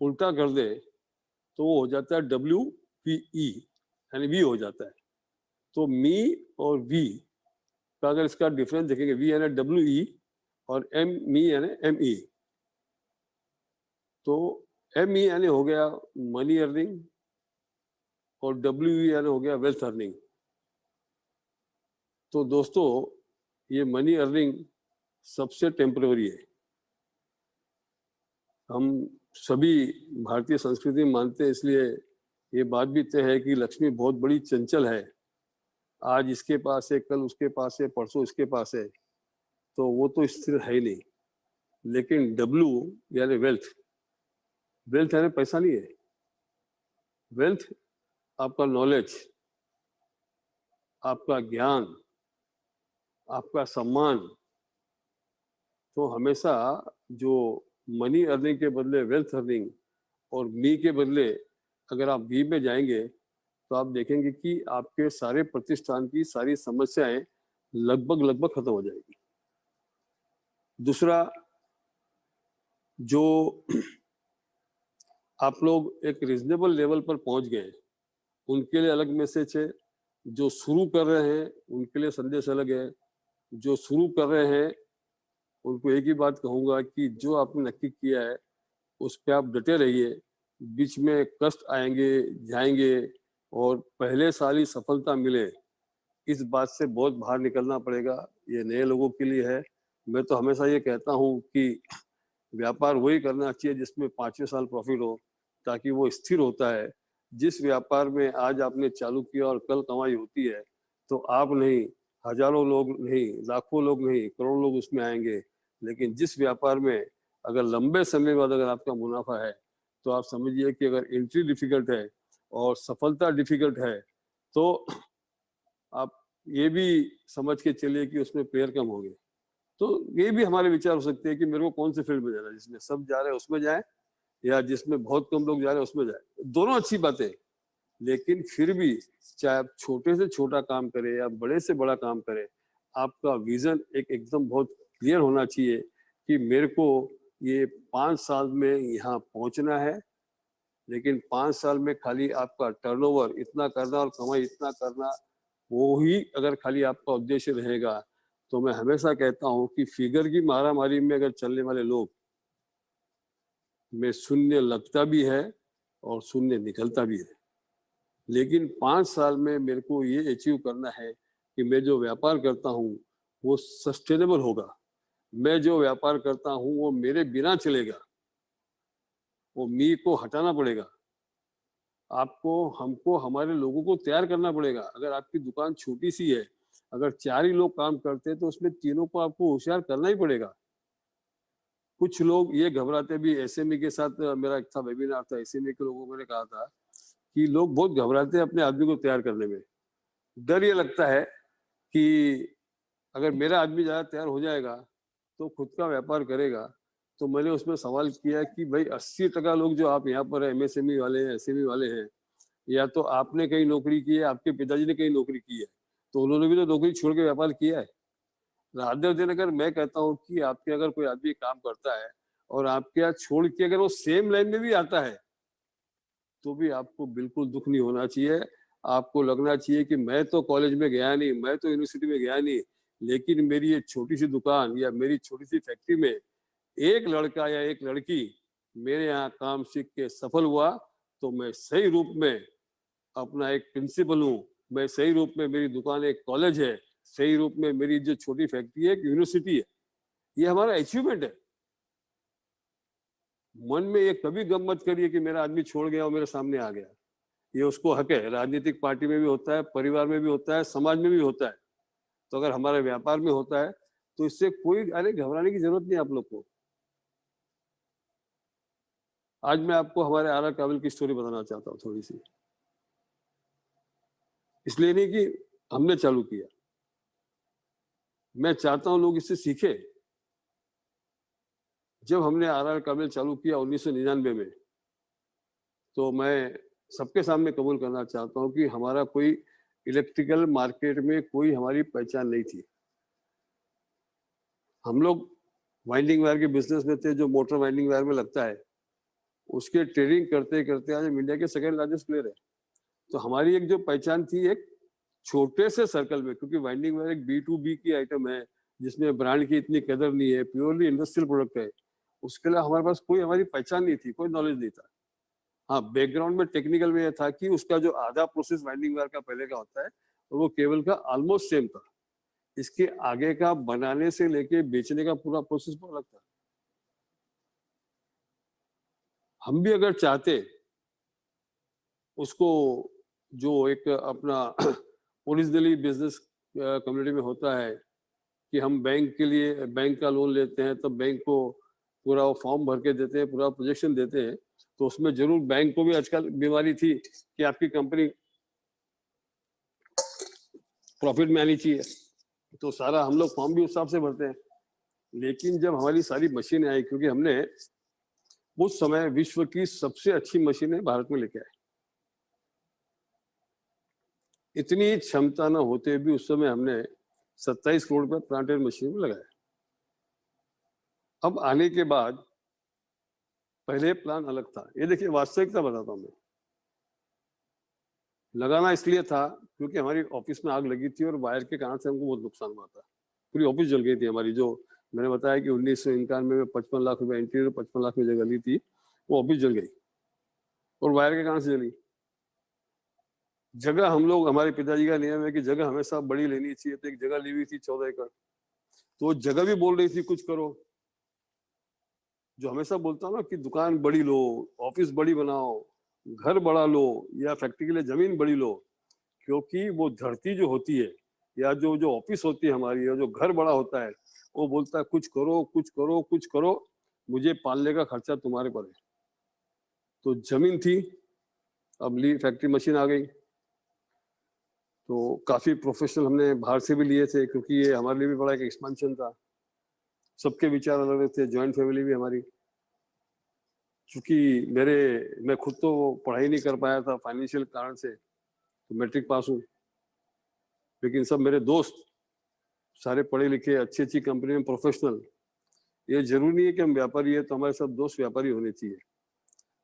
उल्टा कर दे तो वो हो जाता है WPE, यानी वी हो जाता है। तो मी और वी का अगर इसका डिफरेंस देखेंगे, वी यानी WE और मी यानी ME, तो ME यानी हो गया मनी अर्निंग और WE यानी हो गया वेल्थ अर्निंग। तो दोस्तों ये मनी अर्निंग सबसे टेम्पररी है। हम सभी भारतीय संस्कृति में मानते हैं, इसलिए ये बात भी तय है कि लक्ष्मी बहुत बड़ी चंचल है। आज इसके पास है, कल उसके पास है, परसों इसके पास है, तो वो तो स्थिर है ही नहीं। लेकिन W यानी वेल्थ, वेल्थ यानी पैसा नहीं है। वेल्थ आपका नॉलेज, आपका ज्ञान, आपका सम्मान। तो हमेशा जो मनी अर्निंग के बदले वेल्थ अर्निंग और मी के बदले अगर आप वी में जाएंगे तो आप देखेंगे कि आपके सारे प्रतिष्ठान की सारी समस्याएं लगभग खत्म हो जाएगी। दूसरा, जो आप लोग एक रीजनेबल लेवल पर पहुंच गए उनके लिए अलग मैसेज है, जो शुरू कर रहे हैं उनके लिए संदेश अलग है। जो शुरू कर रहे हैं उनको एक ही बात कहूंगा कि जो आपने नक्की किया है उस पर आप डटे रहिए। बीच में कष्ट आएंगे जाएंगे और पहले साल ही सफलता मिले, इस बात से बहुत बाहर निकलना पड़ेगा। ये नए लोगों के लिए है। मैं तो हमेशा ये कहता हूँ कि व्यापार वही करना चाहिए जिसमें 5वें साल प्रॉफिट हो, ताकि वो स्थिर होता है। जिस व्यापार में आज आपने चालू किया और कल कमाई होती है, तो आप नहीं, हजारों लोग नहीं, लाखों लोग नहीं, करोड़ों लोग उसमें आएंगे। लेकिन जिस व्यापार में अगर लंबे समय बाद अगर आपका मुनाफा है तो आप समझिए कि अगर एंट्री डिफिकल्ट है और सफलता डिफिकल्ट है तो आप ये भी समझ के चलिए कि उसमें प्लेयर कम होंगे। तो ये भी हमारे विचार हो सकते हैं कि मेरे को कौन से फील्ड में जाना है, जिसमें सब जा रहे हैं उसमें जाए या जिसमें बहुत कम लोग जा रहे हैं उसमें जाए। दोनों अच्छी बातें, लेकिन फिर भी चाहे आप छोटे से छोटा काम करें या बड़े से बड़ा काम करें, आपका विजन एकदम बहुत क्लियर होना चाहिए कि मेरे को ये 5 साल में यहाँ पहुंचना है। लेकिन 5 साल में खाली आपका टर्नओवर इतना करना और कमाई इतना करना, वो ही अगर खाली आपका उद्देश्य रहेगा तो मैं हमेशा कहता हूं कि फिगर की मारामारी में अगर चलने वाले लोग में शून्य लगता भी है और शून्य निकलता भी है। लेकिन 5 साल में मेरे को ये अचीव करना है कि मैं जो व्यापार करता हूँ वो सस्टेनेबल होगा, मैं जो व्यापार करता हूँ वो मेरे बिना चलेगा, वो मी को हटाना पड़ेगा। आपको हमको हमारे लोगों को तैयार करना पड़ेगा। अगर आपकी दुकान छोटी सी है, अगर 4 ही लोग काम करते हैं तो उसमें तीनों को आपको होशियार करना ही पड़ेगा। कुछ लोग ये घबराते भी, एसएमई के साथ मेरा एक था वेबिनार था, एसएमई के लोगों को मैंने कहा था कि लोग बहुत घबराते हैं अपने आदमी को तैयार करने में। डर ये लगता है कि अगर मेरा आदमी ज्यादा तैयार हो जाएगा तो खुद का व्यापार करेगा। तो मैंने उसमें सवाल किया कि भाई 80% लोग जो आप यहाँ पर एमएसएमई वाले हैं, एसएमई वाले हैं, या तो आपने कहीं नौकरी की है, आपके पिताजी ने कहीं नौकरी की है, तो उन्होंने भी तो नौकरी छोड़ के व्यापार किया है। राधे दिन अगर मैं कहता हूँ कि आपके अगर कोई आदमी काम करता है और आपके यहाँ छोड़ के अगर वो सेम लाइन में भी आता है तो भी आपको बिल्कुल दुख नहीं होना चाहिए। आपको लगना चाहिए कि मैं तो कॉलेज में गया नहीं, मैं तो यूनिवर्सिटी में गया नहीं, लेकिन मेरी ये छोटी सी दुकान या मेरी छोटी सी फैक्ट्री में एक लड़का या एक लड़की मेरे यहाँ काम सीख के सफल हुआ तो मैं सही रूप में अपना एक प्रिंसिपल हूँ, मैं सही रूप में मेरी दुकान एक कॉलेज है, सही रूप में मेरी जो छोटी फैक्ट्री है एक यूनिवर्सिटी है। ये हमारा अचीवमेंट है। मन में ये कभी गम मत करिए कि मेरा आदमी छोड़ गया और मेरे सामने आ गया। ये उसको हक है, राजनीतिक पार्टी में भी होता है, परिवार में भी होता है, समाज में भी होता है। तो अगर हमारे व्यापार में होता है तो इससे कोई अरे घबराने की जरूरत नहीं आप लोग को। आज मैं आपको हमारे आर काबिल की स्टोरी बताना चाहता हूँ थोड़ी सी। इसलिए नहीं कि हमने चालू किया, मैं चाहता हूं लोग इससे सीखे। जब हमने आर काबिल चालू किया 1999 में, तो मैं सबके सामने कबूल करना चाहता हूं कि हमारा कोई इलेक्ट्रिकल मार्केट में कोई हमारी पहचान नहीं थी। हम लोग वाइंडिंग वायर के बिजनेस में थे, जो मोटर वाइंडिंग वायर में लगता है उसके ट्रेडिंग करते करते आज हम इंडिया के सेकंड लार्जेस्ट प्लेयर है। तो हमारी एक जो पहचान थी एक छोटे से सर्कल में, क्योंकि वाइंडिंग वायर एक B2B की आइटम है जिसमें ब्रांड की इतनी कदर नहीं है, प्योरली इंडस्ट्रियल प्रोडक्ट है। उसके लिए हमारे पास कोई हमारी पहचान नहीं थी, कोई नॉलेज नहीं था। हाँ, बैकग्राउंड में टेक्निकल में यह था कि उसका जो आधा प्रोसेस वाइंडिंग वायर का पहले का होता है और वो केबल का ऑलमोस्ट सेम था। इसके आगे का बनाने से लेके बेचने का पूरा प्रोसेस बहुत अलग था। हम भी अगर चाहते उसको, जो एक अपना ओरिजिनली बिजनेस कम्युनिटी में होता है कि हम बैंक के लिए बैंक का लोन लेते हैं, तो बैंक को पूरा वो फॉर्म भर के देते हैं, पूरा प्रोजेक्शन देते हैं, तो उसमें जरूर बैंक को भी आजकल बीमारी थी कि आपकी कंपनी प्रॉफिट में आनी चाहिए, तो सारा हम लोग फॉर्म भी उस हिसाब से भरते हैं। लेकिन जब हमारी सारी मशीनें आई, क्योंकि हमने उस समय विश्व की सबसे अच्छी मशीनें भारत में लेके आए, इतनी क्षमता न होते भी उस समय हमने 27 करोड़ पर प्लांट एंड मशीन में लगाया। अब आने के बाद पहले प्लान अलग था। ये देखिए वास्तविकता बताता हूं मैं। लगाना इसलिए था क्योंकि हमारी ऑफिस में आग लगी थी और वायर के कारण से हमको बहुत नुकसान हुआ था। पूरी ऑफिस जल गई थी हमारी। जो मैंने बताया कि 1991 में 55 लाख रुपए इंटीरियर 55 लाख में जगह ली थी, वो ऑफिस जल गई और वायर के कारण से जली। जगह हम लोग, हमारे पिताजी का नियम है कि जगह हमेशा बड़ी लेनी चाहिए, तो एक जगह ली हुई थी 14 एकड़, तो जगह भी बोल रही थी कुछ करो। जो हमेशा बोलता हूँ ना कि दुकान बड़ी लो, ऑफिस बड़ी बनाओ, घर बड़ा लो या फैक्ट्री के लिए जमीन बड़ी लो, क्योंकि वो धरती जो होती है या जो जो ऑफिस होती है हमारी, या जो घर बड़ा होता है, वो बोलता है कुछ करो कुछ करो कुछ करो, मुझे पालने का खर्चा तुम्हारे पर है। तो जमीन थी, अब ली फैक्ट्री मशीन आ गई। तो काफी प्रोफेशनल हमने बाहर से भी लिए थे, क्योंकि ये हमारे लिए भी बड़ा एक एक्सपेंशन था। सबके विचार अलग अलग थे, जॉइंट फैमिली भी हमारी। क्योंकि मैं खुद तो पढ़ाई नहीं कर पाया था फाइनेंशियल कारण से, तो मैट्रिक पास हूँ, लेकिन सब मेरे दोस्त सारे पढ़े लिखे, अच्छी अच्छी कंपनी में प्रोफेशनल। ये जरूरी नहीं है कि हम व्यापारी है तो हमारे सब दोस्त व्यापारी होने चाहिए।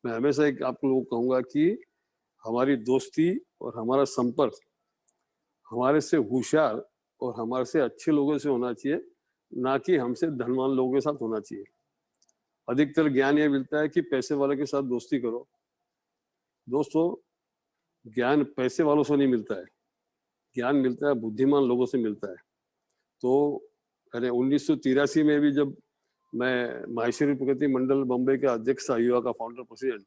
मैं हमेशा एक आप लोगों को कहूंगा कि हमारी दोस्ती और हमारा संपर्क हमारे से होशियार और हमारे से अच्छे लोगों से होना चाहिए, ना कि हमसे धनवान लोगों के साथ होना चाहिए। अधिकतर ज्ञान ये मिलता है कि पैसे वाले के साथ दोस्ती करो। दोस्तों, ज्ञान पैसे वालों से नहीं मिलता है, ज्ञान मिलता है बुद्धिमान लोगों से मिलता है। तो अरे 1983 में भी जब मैं माहेश्वरी प्रगति मंडल बम्बई के अध्यक्ष था, युवा का फाउंडर प्रेसिडेंट,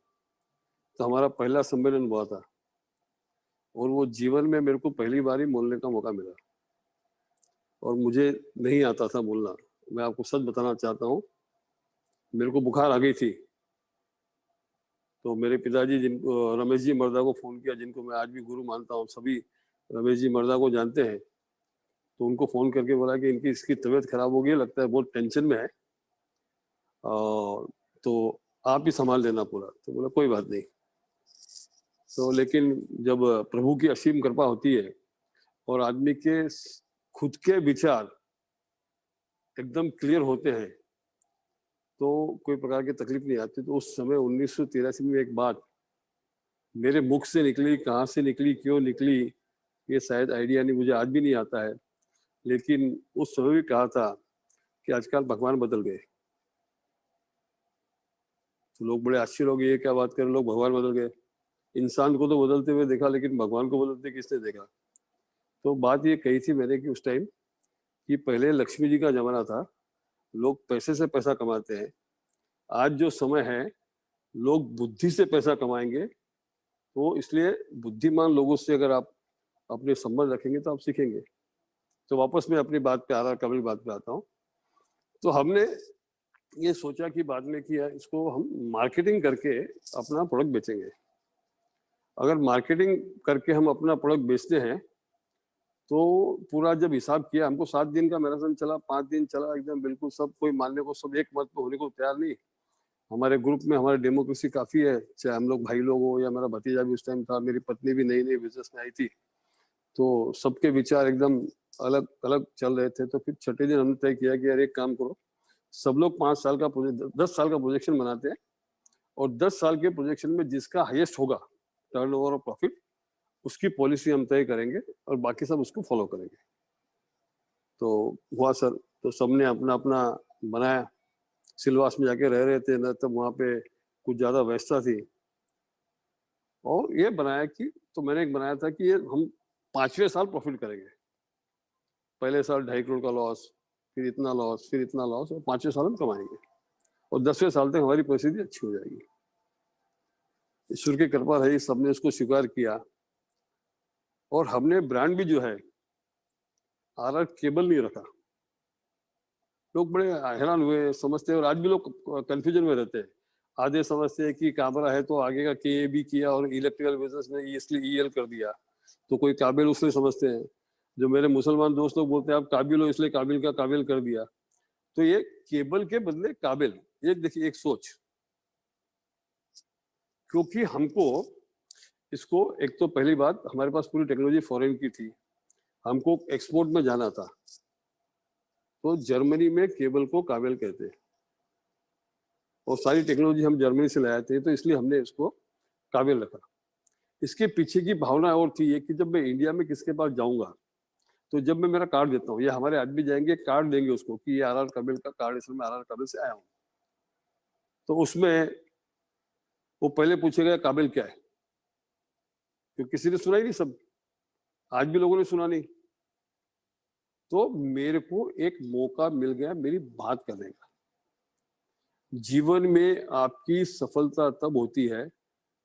तो हमारा पहला सम्मेलन हुआ था, और वो जीवन में मेरे को पहली बार ही बोलने का मौका मिला, और मुझे नहीं आता था बोलना। मैं आपको सच बताना चाहता हूँ, मेरे को बुखार आ गई थी। तो मेरे पिताजी जिनको रमेश जी मर्दा को फोन किया, जिनको मैं आज भी गुरु मानता हूँ, सभी रमेश जी मर्दा को जानते हैं। तो उनको फोन करके बोला कि इसकी तबीयत खराब हो गई, लगता है बहुत टेंशन में है, तो आप ही संभाल लेना पूरा। तो बोला कोई बात नहीं। तो लेकिन जब प्रभु की असीम कृपा होती है और आदमी के खुद के विचार एकदम क्लियर होते हैं, तो कोई प्रकार की तकलीफ नहीं आती। तो उस समय 1983 में एक बात मेरे मुख से निकली, कहाँ से निकली, क्यों निकली, ये शायद आइडिया नहीं, मुझे आज भी नहीं आता है। लेकिन उस समय भी कहा था कि आजकल भगवान बदल गए। तो लोग बड़े आश्चर्य हो गए, ये क्या बात करें, लोग भगवान बदल गए। इंसान को तो बदलते हुए देखा, लेकिन भगवान को बदलते किसने देखा। तो बात ये कही थी मैंने कि उस टाइम कि पहले लक्ष्मी जी का जमाना था, लोग पैसे से पैसा कमाते हैं। आज जो समय है, लोग बुद्धि से पैसा कमाएंगे। तो इसलिए बुद्धिमान लोगों से अगर आप अपने संबंध रखेंगे तो आप सीखेंगे। तो वापस मैं अपनी बात पे आ रहा, कबल बात पे आता हूँ। तो हमने ये सोचा कि बाद में किया, इसको हम मार्केटिंग करके अपना प्रोडक्ट बेचेंगे। अगर मार्केटिंग करके हम अपना प्रोडक्ट बेचते हैं तो पूरा जब हिसाब किया, हमको 7 दिन का मैराथन चला, 5 दिन चला, एकदम बिल्कुल सब कोई मानने को, सब एक मत पे होने को तैयार नहीं। हमारे ग्रुप में हमारी डेमोक्रेसी काफी है, चाहे हम लोग भाई लोग हो या मेरा भतीजा भी उस टाइम था, मेरी पत्नी भी नई नई बिजनेस में आई थी। तो सबके विचार एकदम अलग अलग चल रहे थे। तो फिर छठे दिन हमने तय किया कि यार एक काम करो, सब लोग 5 साल का 10 साल का प्रोजेक्शन बनाते हैं, और 10 साल के प्रोजेक्शन में जिसका हाईएस्ट होगा टर्नओवर और प्रॉफिट, उसकी पॉलिसी हम तय करेंगे और बाकी सब उसको फॉलो करेंगे। तो हुआ सर, तो सबने अपना अपना बनाया। सिलवास में जाके रह रहे थे ना, तब वहाँ पे कुछ ज्यादा व्यवस्था थी, और ये बनाया कि, तो मैंने एक बनाया था कि ये हम 5वें साल प्रॉफिट करेंगे। पहले साल 2.5 करोड़ का लॉस, फिर इतना लॉस, फिर इतना लॉस, और 5वें साल हम कमाएंगे, और 10वें साल तक हमारी परिस्थिति अच्छी हो जाएगी। ईश्वर की कृपा रही, सबने उसको स्वीकार किया। और हमने ब्रांड भी जो है आरआर केबल नहीं रखा। लोग बड़े हैरान हुए, समझते हैं, और आज भी लोग कंफ्यूजन में रहते हैं। आधे समझते हैं कि काबरा है तो आगे का के भी किया, और इलेक्ट्रिकल बिजनेस में इसलिए ईएल कर दिया, तो कोई काबिल उसलिए समझते हैं। जो मेरे मुसलमान दोस्त लोग बोलते हैं आप काबिल हो इसलिए काबिल का काबिल कर दिया। तो ये केबल के बदले काबिल, ये देखिए एक सोच। क्योंकि हमको इसको, एक तो पहली बात, हमारे पास पूरी टेक्नोलॉजी फॉरेन की थी, हमको एक्सपोर्ट में जाना था। तो जर्मनी में केबल को काबिल कहते हैं, और सारी टेक्नोलॉजी हम जर्मनी से लाए थे, तो इसलिए हमने इसको काबिल रखा। इसके पीछे की भावना और थी ये कि जब मैं इंडिया में किसके पास जाऊंगा, तो जब मैं मेरा कार्ड देता हूँ, ये हमारे आदमी जाएंगे कार्ड देंगे उसको कि ये आरआर काबिल का कार्ड, इसलिए मैं आरआर काबिल से आया हूँ। तो उसमें वो पहले पूछेगा काबिल क्या है, क्योंकि किसी ने सुना ही नहीं, सब आज भी लोगों ने सुना नहीं। तो मेरे को एक मौका मिल गया मेरी बात करने का। जीवन में आपकी सफलता तब होती है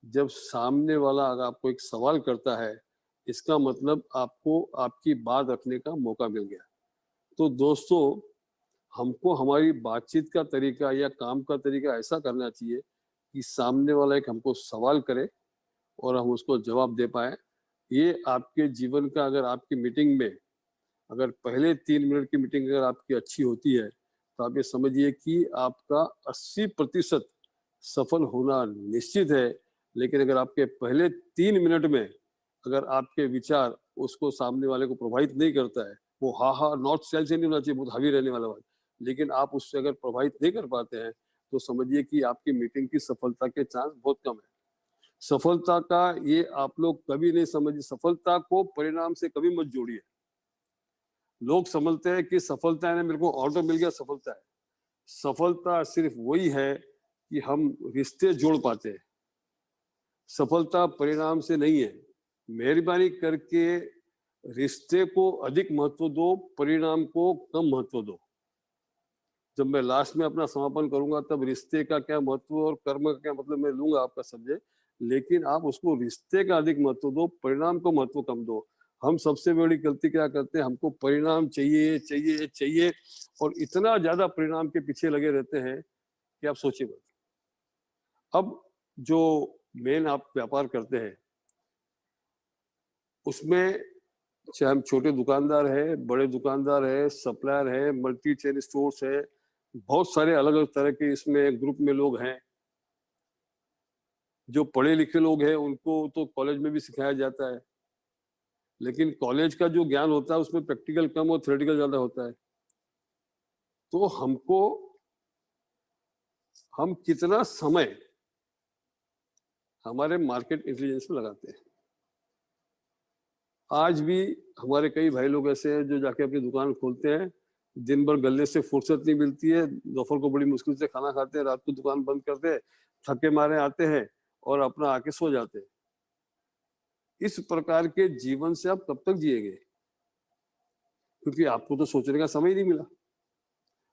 जब सामने वाला अगर आपको एक सवाल करता है, इसका मतलब आपको आपकी बात रखने का मौका मिल गया। तो दोस्तों, हमको हमारी बातचीत का तरीका या काम का तरीका ऐसा करना चाहिए कि सामने वाला एक हमको सवाल करे और हम उसको जवाब दे पाए। ये आपके जीवन का, अगर आपकी मीटिंग में अगर पहले 3 मिनट की मीटिंग अगर आपकी अच्छी होती है तो आप ये समझिए कि आपका 80% सफल होना निश्चित है। लेकिन अगर आपके पहले 3 मिनट में अगर आपके विचार उसको सामने वाले को प्रभावित नहीं करता है, वो हा नॉट सेल से नहीं होना चाहिए, बहुत हावी रहने वाला बात, लेकिन आप उससे अगर प्रभावित नहीं कर पाते हैं तो समझिए कि आपकी मीटिंग की सफलता के चांस बहुत कम है। सफलता का ये आप लोग कभी नहीं समझिए, सफलता को परिणाम से कभी मत जोड़िए। लोग समझते हैं कि सफलता है ना, मेरे को ऑटो मिल गया सफलता है। सफलता सिर्फ वही है कि हम रिश्ते जोड़ पाते हैं। सफलता परिणाम से नहीं है। मेहरबानी करके रिश्ते को अधिक महत्व दो, परिणाम को कम महत्व दो। जब मैं लास्ट में अपना समापन करूंगा तब रिश्ते का क्या महत्व और कर्म का क्या मतलब मैं लूंगा आपका सब्जेक्ट, लेकिन आप उसको रिश्ते का अधिक महत्व दो, परिणाम को महत्व कम दो। हम सबसे बड़ी गलती क्या करते हैं, हमको परिणाम चाहिए चाहिए चाहिए और इतना ज्यादा परिणाम के पीछे लगे रहते हैं कि आप सोचिए मत। अब जो मेन आप व्यापार करते हैं उसमें चाहे हम छोटे दुकानदार है, बड़े दुकानदार है, सप्लायर है, मल्टी चेन स्टोर्स है, बहुत सारे अलग अलग तरह के इसमें ग्रुप में लोग हैं। जो पढ़े लिखे लोग हैं उनको तो कॉलेज में भी सिखाया जाता है, लेकिन कॉलेज का जो ज्ञान होता है उसमें प्रैक्टिकल कम और थ्योरेटिकल ज्यादा होता है। तो हम कितना समय हमारे मार्केट इंटेलिजेंस में लगाते हैं। आज भी हमारे कई भाई लोग ऐसे हैं जो जाके अपनी दुकान खोलते हैं, दिन भर गले से फुर्सत नहीं मिलती है, दोपहर को बड़ी मुश्किल से खाना खाते हैं, रात को दुकान बंद करते हैं, थके मारे आते हैं और अपना आके सो जाते हैं। इस प्रकार के जीवन से आप कब तक जिएंगे? क्योंकि आपको तो सोचने का समय ही नहीं मिला,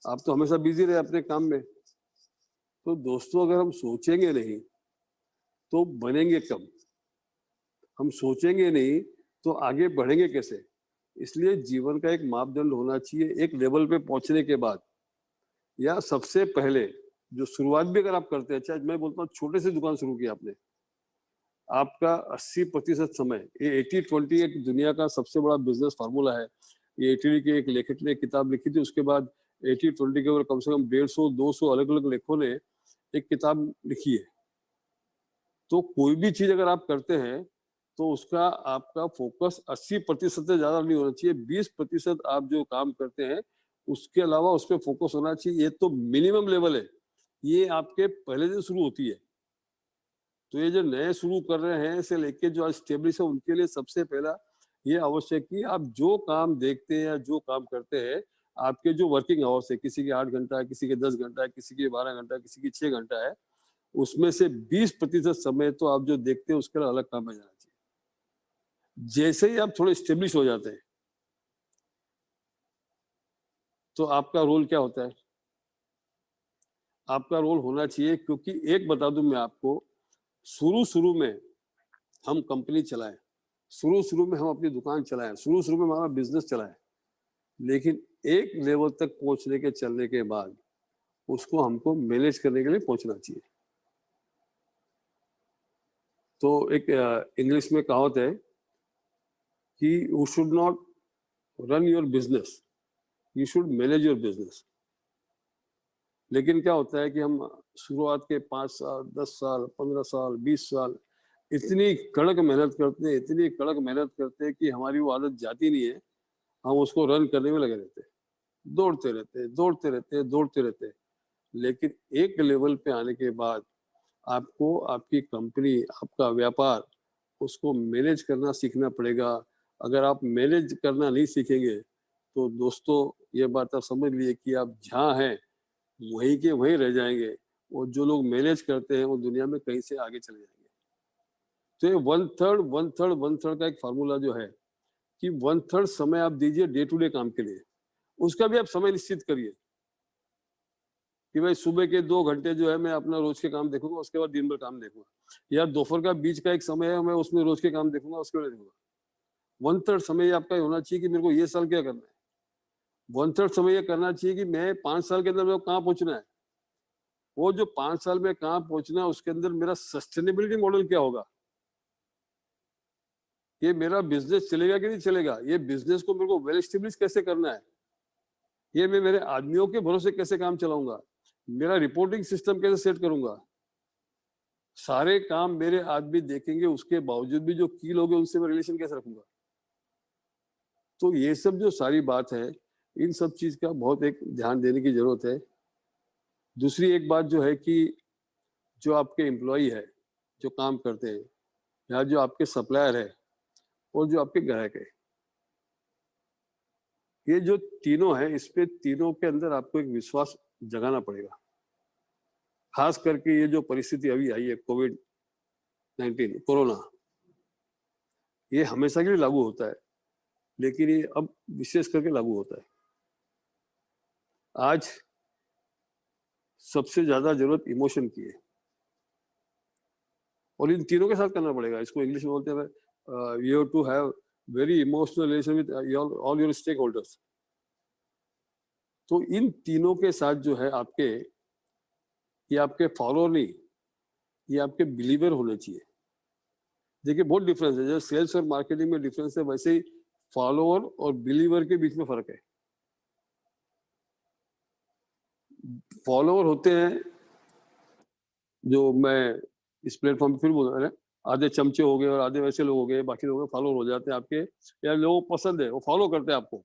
आप तो हमेशा बिजी रहे अपने काम में। तो दोस्तों, अगर हम सोचेंगे नहीं तो बनेंगे कब? हम सोचेंगे नहीं तो आगे बढ़ेंगे कैसे? इसलिए जीवन का एक मापदंड होना चाहिए। एक लेवल पे पहुंचने के बाद या सबसे पहले जो शुरुआत भी अगर आप करते हैं, चाहे मैं बोलता हूँ छोटे से दुकान शुरू की आपने, आपका 80% समय, ये 80-20 एक दुनिया का सबसे बड़ा बिजनेस फार्मूला है। ये इटली के एक लेखक ने किताब लिखी थी, उसके बाद 80-20 के ऊपर कम से कम 150-200 अलग अलग लेखकों ने एक किताब लिखी है। तो कोई भी चीज अगर आप करते हैं तो उसका आपका फोकस 80% से ज्यादा नहीं होना चाहिए। 20% आप जो काम करते हैं उसके अलावा उस पर फोकस होना चाहिए। ये तो मिनिमम लेवल है, ये आपके पहले दिन शुरू होती है। तो ये जो नए शुरू कर रहे हैं से लेके जो स्टेब्लिश है उनके लिए सबसे पहला ये आवश्यक कि आप जो काम देखते हैं या जो काम करते हैं, आपके जो वर्किंग आवर्स है, किसी के 8 घंटा है, किसी के 10 घंटा है, किसी के 12 घंटा है, किसी की 6 घंटा है, उसमें से 20% समय तो आप जो देखते हैं उसके लिए अलग काम में जाना चाहिए। जैसे ही आप थोड़े स्टेब्लिश हो जाते हैं तो आपका रोल क्या होता है? आपका रोल होना चाहिए, क्योंकि एक बता दूं मैं आपको, शुरू में हम कंपनी चलाएं, शुरू में हम अपनी दुकान चलाएं, शुरू में हमारा बिजनेस चलाएं, लेकिन एक लेवल तक पहुंचने के चलने के बाद उसको हमको मैनेज करने के लिए पहुंचना चाहिए। तो एक इंग्लिश में कहावत है कि you should not run your business, you should manage your business. लेकिन क्या होता है कि हम शुरुआत के 5 साल, 10 साल, 15 साल, 20 साल इतनी कड़क मेहनत करते हैं, इतनी कड़क मेहनत करते हैं कि हमारी वो आदत जाती नहीं है। हम उसको रन करने में लगे रहते हैं, दौड़ते रहते हैं। लेकिन एक लेवल पे आने के बाद आपको आपकी कंपनी, आपका व्यापार, उसको मैनेज करना सीखना पड़ेगा। अगर आप मैनेज करना नहीं सीखेंगे तो दोस्तों ये बात आप समझ लिए कि आप जहाँ हैं वहीं के वहीं रह जाएंगे, और जो लोग मैनेज करते हैं वो दुनिया में कहीं से आगे चले जाएंगे। तो ये 1/3 का एक फार्मूला जो है कि 1/3 समय आप दीजिए डे टू डे काम के लिए। उसका भी आप समय निश्चित करिए कि भाई सुबह के 2 घंटे जो है मैं अपना रोज के काम देखूंगा, उसके बाद दिन भर काम देखूंगा, या दोपहर का बीच का एक समय है मैं उसमें रोज के काम देखूंगा, उसके बाद देखूंगा। 1/3 समय आपका होना चाहिए कि मेरे को ये साल क्या करना है। 1/3 समय ये करना चाहिए कि मैं 5 साल के अंदर मेरे को कहाँ पहुंचना है। वो जो 5 साल में कहाँ पहुंचना है उसके अंदर मेरा सस्टेनेबिलिटी मॉडल क्या होगा, ये मेरा बिजनेस चलेगा कि नहीं चलेगा, ये बिजनेस को मेरे को वेल एस्टेब्लिश कैसे करना है, ये मैं मेरे आदमियों के भरोसे कैसे काम चलाऊंगा, मेरा रिपोर्टिंग सिस्टम कैसे सेट करूंगा, सारे काम मेरे आदमी देखेंगे, उसके बावजूद भी जो की लोग हैं उनसे मैं रिलेशन कैसे रखूंगा। तो ये सब जो सारी बात है, इन सब चीज का बहुत एक ध्यान देने की जरूरत है। दूसरी एक बात जो है कि जो आपके एम्प्लॉय है, जो काम करते हैं, या जो आपके सप्लायर है और जो आपके ग्राहक है, ये जो तीनों है, इस पे तीनों के अंदर आपको एक विश्वास जगाना पड़ेगा। खास करके ये जो परिस्थिति अभी आई है कोविड-19 कोरोना, ये हमेशा के लिए लागू होता है, लेकिन ये अब विशेष करके लागू होता है। आज सबसे ज्यादा जरूरत इमोशन की है और इन तीनों के साथ करना पड़ेगा। इसको इंग्लिश में बोलते हैं you have to have very emotional relation with all your stakeholders. तो इन तीनों के साथ जो है आपके, ये आपके फॉलोअर नहीं, ये आपके बिलीवर होने चाहिए। देखिए बहुत डिफरेंस है, जैसे सेल्स और मार्केटिंग में डिफरेंस है, वैसे ही फॉलोअर और बिलीवर के बीच में फर्क है। फॉलोअर होते हैं जो, मैं इस प्लेटफॉर्म पे फिर बोल रहा हूँ, आधे चमचे हो गए और आधे वैसे लोग हो गए, बाकी लोग फॉलोअर हो जाते हैं आपके, या लोगों को पसंद है वो फॉलो करते हैं आपको।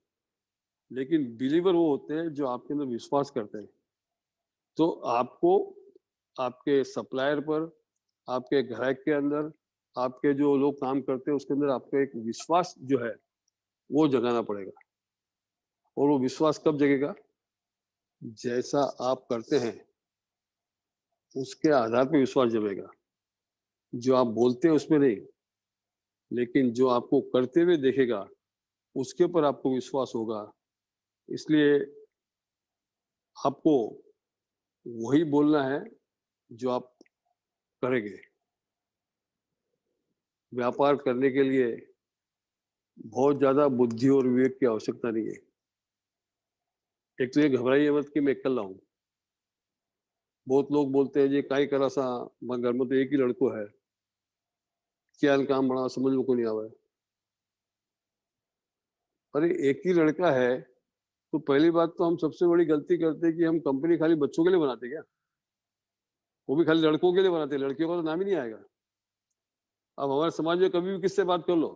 लेकिन बिलीवर वो होते हैं जो आपके अंदर विश्वास करते हैं। तो आपको आपके सप्लायर पर, आपके ग्राहक के अंदर, आपके जो लोग काम करते हैं उसके अंदर आपको एक विश्वास जो है वो जगाना पड़ेगा। और वो विश्वास कब जगेगा, जैसा आप करते हैं उसके आधार पर विश्वास जमेगा। जो आप बोलते हैं उसमें नहीं, लेकिन जो आपको करते हुए देखेगा उसके ऊपर आपको विश्वास होगा। इसलिए आपको वही बोलना है जो आप करेंगे। व्यापार करने के लिए बहुत ज्यादा बुद्धि और विवेक की आवश्यकता नहीं है। एक तो ये घबराइए मत कि मैं अकेला हूं। बहुत लोग बोलते हैं जी काई करा सा, घर में तो एक ही लड़को है, क्या काम बड़ा समझ में को नहीं आवा है। अरे एक ही लड़का है तो पहली बात तो हम सबसे बड़ी गलती करते हैं कि हम कंपनी खाली बच्चों के लिए बनाते क्या, वो भी खाली लड़कों के लिए बनाते, लड़कियों का तो नाम ही नहीं आएगा। अब हमारे समाज में कभी भी किससे बात कर लो,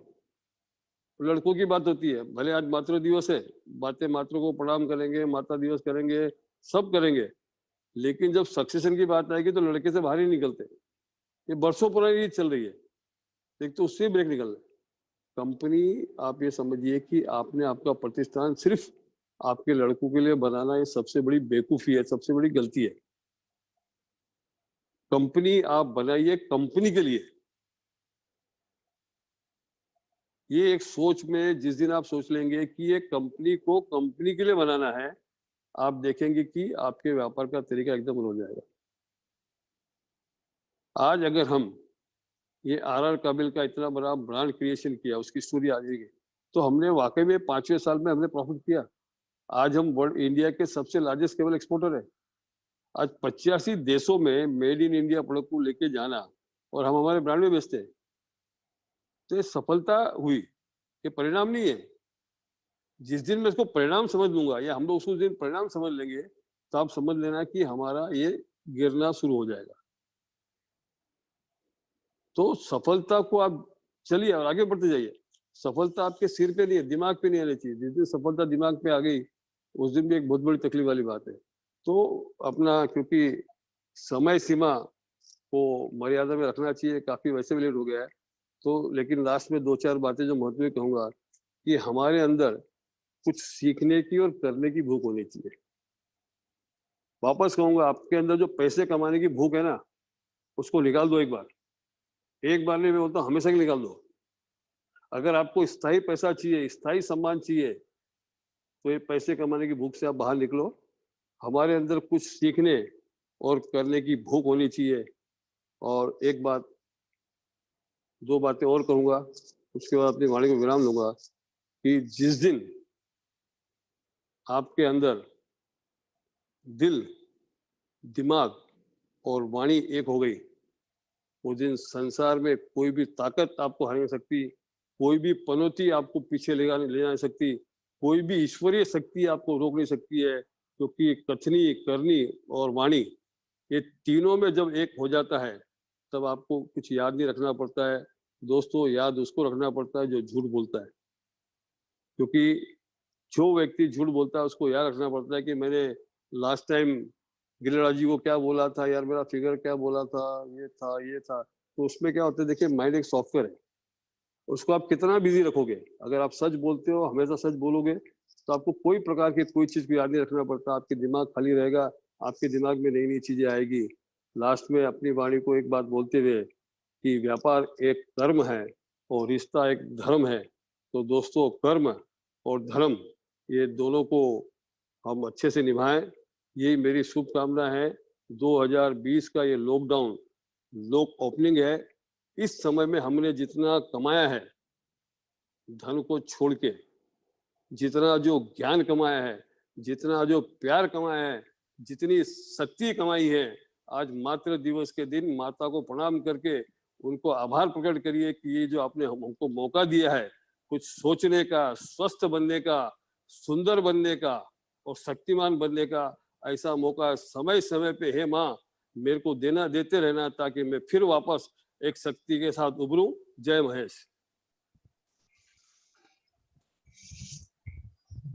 लड़कों की बात होती है। भले आज मातृ दिवस है, बातें मातृ को प्रणाम करेंगे, माता दिवस करेंगे, सब करेंगे, लेकिन जब सक्सेशन की बात आएगी तो लड़के से बाहर ही निकलते। ये बरसों पुरानी रीत चल रही है, एक तो उससे ब्रेक निकल रहा है। कंपनी, आप ये समझिए कि आपने आपका प्रतिष्ठान सिर्फ आपके लड़कों के लिए बनाना, ये सबसे बड़ी बेवकूफी है, सबसे बड़ी गलती है। कंपनी आप बनाइए कंपनी के लिए। ये एक सोच में जिस दिन आप सोच लेंगे कि ये कंपनी को कंपनी के लिए बनाना है, आप देखेंगे कि आपके व्यापार का तरीका एकदम हो जाएगा। आज अगर हम ये आर काबिल का इतना बड़ा ब्रांड क्रिएशन किया, उसकी स्टोरी आ जाएगी, तो हमने वाकई में 5वें साल में हमने प्रॉफिट किया। आज हम वर्ल्ड इंडिया के सबसे लार्जेस्ट केबल एक्सपोर्टर है। आज 85 देशों में मेड इन इंडिया प्रोडक्ट को लेके जाना और हम हमारे ब्रांड में बेचते हैं, तो ये सफलता हुई, ये परिणाम नहीं है। जिस दिन मैं इसको परिणाम समझ लूंगा या हम लोग उसको दिन परिणाम समझ लेंगे, तो आप समझ लेना कि हमारा ये गिरना शुरू हो जाएगा। तो सफलता को आप चलिए और आगे बढ़ते जाइए। सफलता आपके सिर पे नहीं है, दिमाग पे नहीं आनी चाहिए। जिस दिन सफलता दिमाग पे आ गई उस दिन भी एक बहुत बड़ी तकलीफ वाली बात है। तो अपना, क्योंकि समय सीमा को मर्यादा में रखना चाहिए, काफी वैसे भी लेट हो गया है, तो लेकिन लास्ट में 2-4 बातें जो महत्व कहूंगा कि हमारे अंदर कुछ सीखने की और करने की भूख होनी चाहिए। वापस कहूंगा, आपके अंदर जो पैसे कमाने की भूख है ना, उसको निकाल दो। एक बार नहीं, मैं बोलता हूँ हमेशा के निकाल दो। अगर आपको स्थायी पैसा चाहिए, स्थायी सम्मान चाहिए, तो ये पैसे कमाने की भूख से आप बाहर निकलो। हमारे अंदर कुछ सीखने और करने की भूख होनी चाहिए। और एक बात, 2 बातें और कहूंगा, उसके बाद अपनी वाणी को विराम लूंगा कि जिस दिन आपके अंदर दिल, दिमाग और वाणी एक हो गई, उस दिन संसार में कोई भी ताकत आपको हरा नहीं सकती, कोई भी पनौती आपको पीछे ले जा नहीं सकती, कोई भी ईश्वरीय शक्ति आपको रोक नहीं सकती है, क्योंकि कथनी, करनी और वाणी, ये तीनों में जब एक हो जाता है तब आपको कुछ याद नहीं रखना पड़ता है। दोस्तों, याद उसको रखना पड़ता है जो झूठ बोलता है, क्योंकि जो व्यक्ति झूठ बोलता है उसको याद रखना पड़ता है कि मैंने लास्ट टाइम गिरिराज जी को क्या बोला था, यार मेरा फिगर क्या बोला था, ये था। तो उसमें क्या होता है, देखिए माइंड एक सॉफ्टवेयर है, उसको आप कितना बिजी रखोगे, अगर आप सच बोलते हो, हमेशा सच बोलोगे, तो आपको कोई प्रकार की कोई चीज को याद नहीं रखना पड़ता, आपके दिमाग खाली रहेगा, आपके दिमाग में नई नई चीजें आएगी। लास्ट में अपनी वाणी को एक बात बोलते हुए कि व्यापार एक कर्म है और रिश्ता एक धर्म है, तो दोस्तों कर्म और धर्म ये दोनों को हम अच्छे से निभाएं, यही मेरी शुभकामना है। 2020 का ये लॉकडाउन लॉक ओपनिंग है, इस समय में हमने जितना कमाया है धन को छोड़ के, जितना जो ज्ञान कमाया है, जितना जो प्यार कमाया है, जितनी शक्ति कमाई है, आज मातृ दिवस के दिन माता को प्रणाम करके उनको आभार प्रकट करिए कि ये जो आपने हमको मौका दिया है कुछ सोचने का, स्वस्थ बनने का, सुंदर बनने का और शक्तिमान बनने का, ऐसा मौका समय समय पे हे माँ मेरे को देते रहना, ताकि मैं फिर वापस एक शक्ति के साथ उभरूं। जय महेश।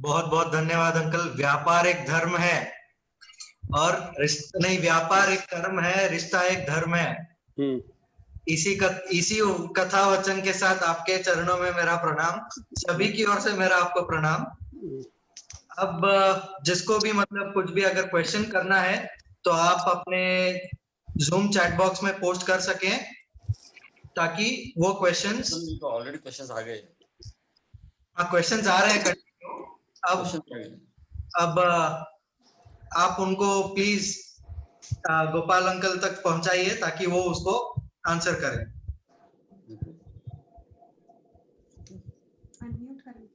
बहुत बहुत धन्यवाद अंकल। व्यापार एक धर्म है और नहीं, व्यापार एक कर्म है, रिश्ता एक धर्म है। इसी कथा वचन के साथ आपके चरणों में मेरा प्रणाम, सभी की ओर से मेरा आपको प्रणाम। अब जिसको भी मतलब कुछ भी अगर क्वेश्चन करना है तो आप अपने जूम चैट बॉक्स में पोस्ट कर सकें, ताकि वो क्वेश्चंस, ऑलरेडी क्वेश्चंस आ गए। हाँ क्वेश्चंस आ रहे हैं कंटिन्यू। अब आप उनको प्लीज गोपाल अंकल तक पहुंचाइए ताकि वो उसको आंसर करें। अनम्यूट करें।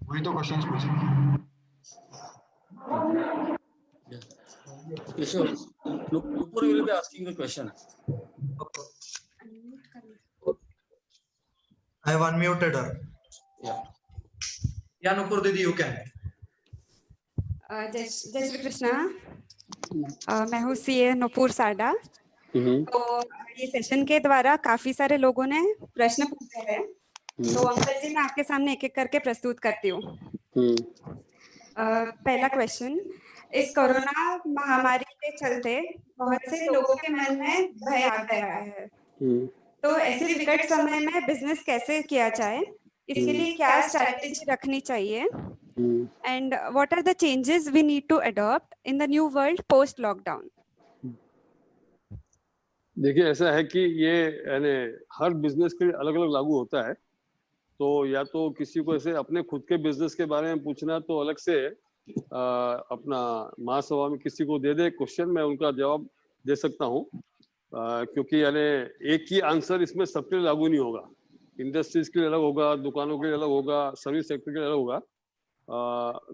वही तो क्वेश्चंस पूछ रहे हैं। Nupur will be asking the question. Unmute करें। I have unmuted her. Yeah, Nupur Didi, you can. जय श्री कृष्णा। मैं हूँ सीए नुपुर साडा। तो ये सेशन के द्वारा काफी सारे लोगों ने प्रश्न पूछे हैं, तो अंकल जी मैं आपके सामने एक एक करके प्रस्तुत करती हूँ। पहला क्वेश्चन, इस कोरोना महामारी के चलते बहुत से लोगों के मन में भय आ गया है, तो ऐसे विकट समय में बिजनेस कैसे किया जाए, इसके लिए क्या स्ट्रैटेजी रखनी चाहिए, and what are the changes we need to adopt in the new world post lockdown. देखिए ऐसा है कि ये यानी हर बिजनेस के लिए अलग अलग लागू होता है, तो या तो किसी को ऐसे अपने खुद के बिजनेस के बारे में पूछना तो अलग से अपना महासभा में किसी को दे दे क्वेश्चन, मैं उनका जवाब दे सकता हूँ, क्योंकि यानी एक ही आंसर इसमें सबके लिए लागू नहीं होगा। इंडस्ट्रीज के लिए अलग होगा, दुकानों के लिए अलग होगा, सर्विस सेक्टर के लिए अलग होगा।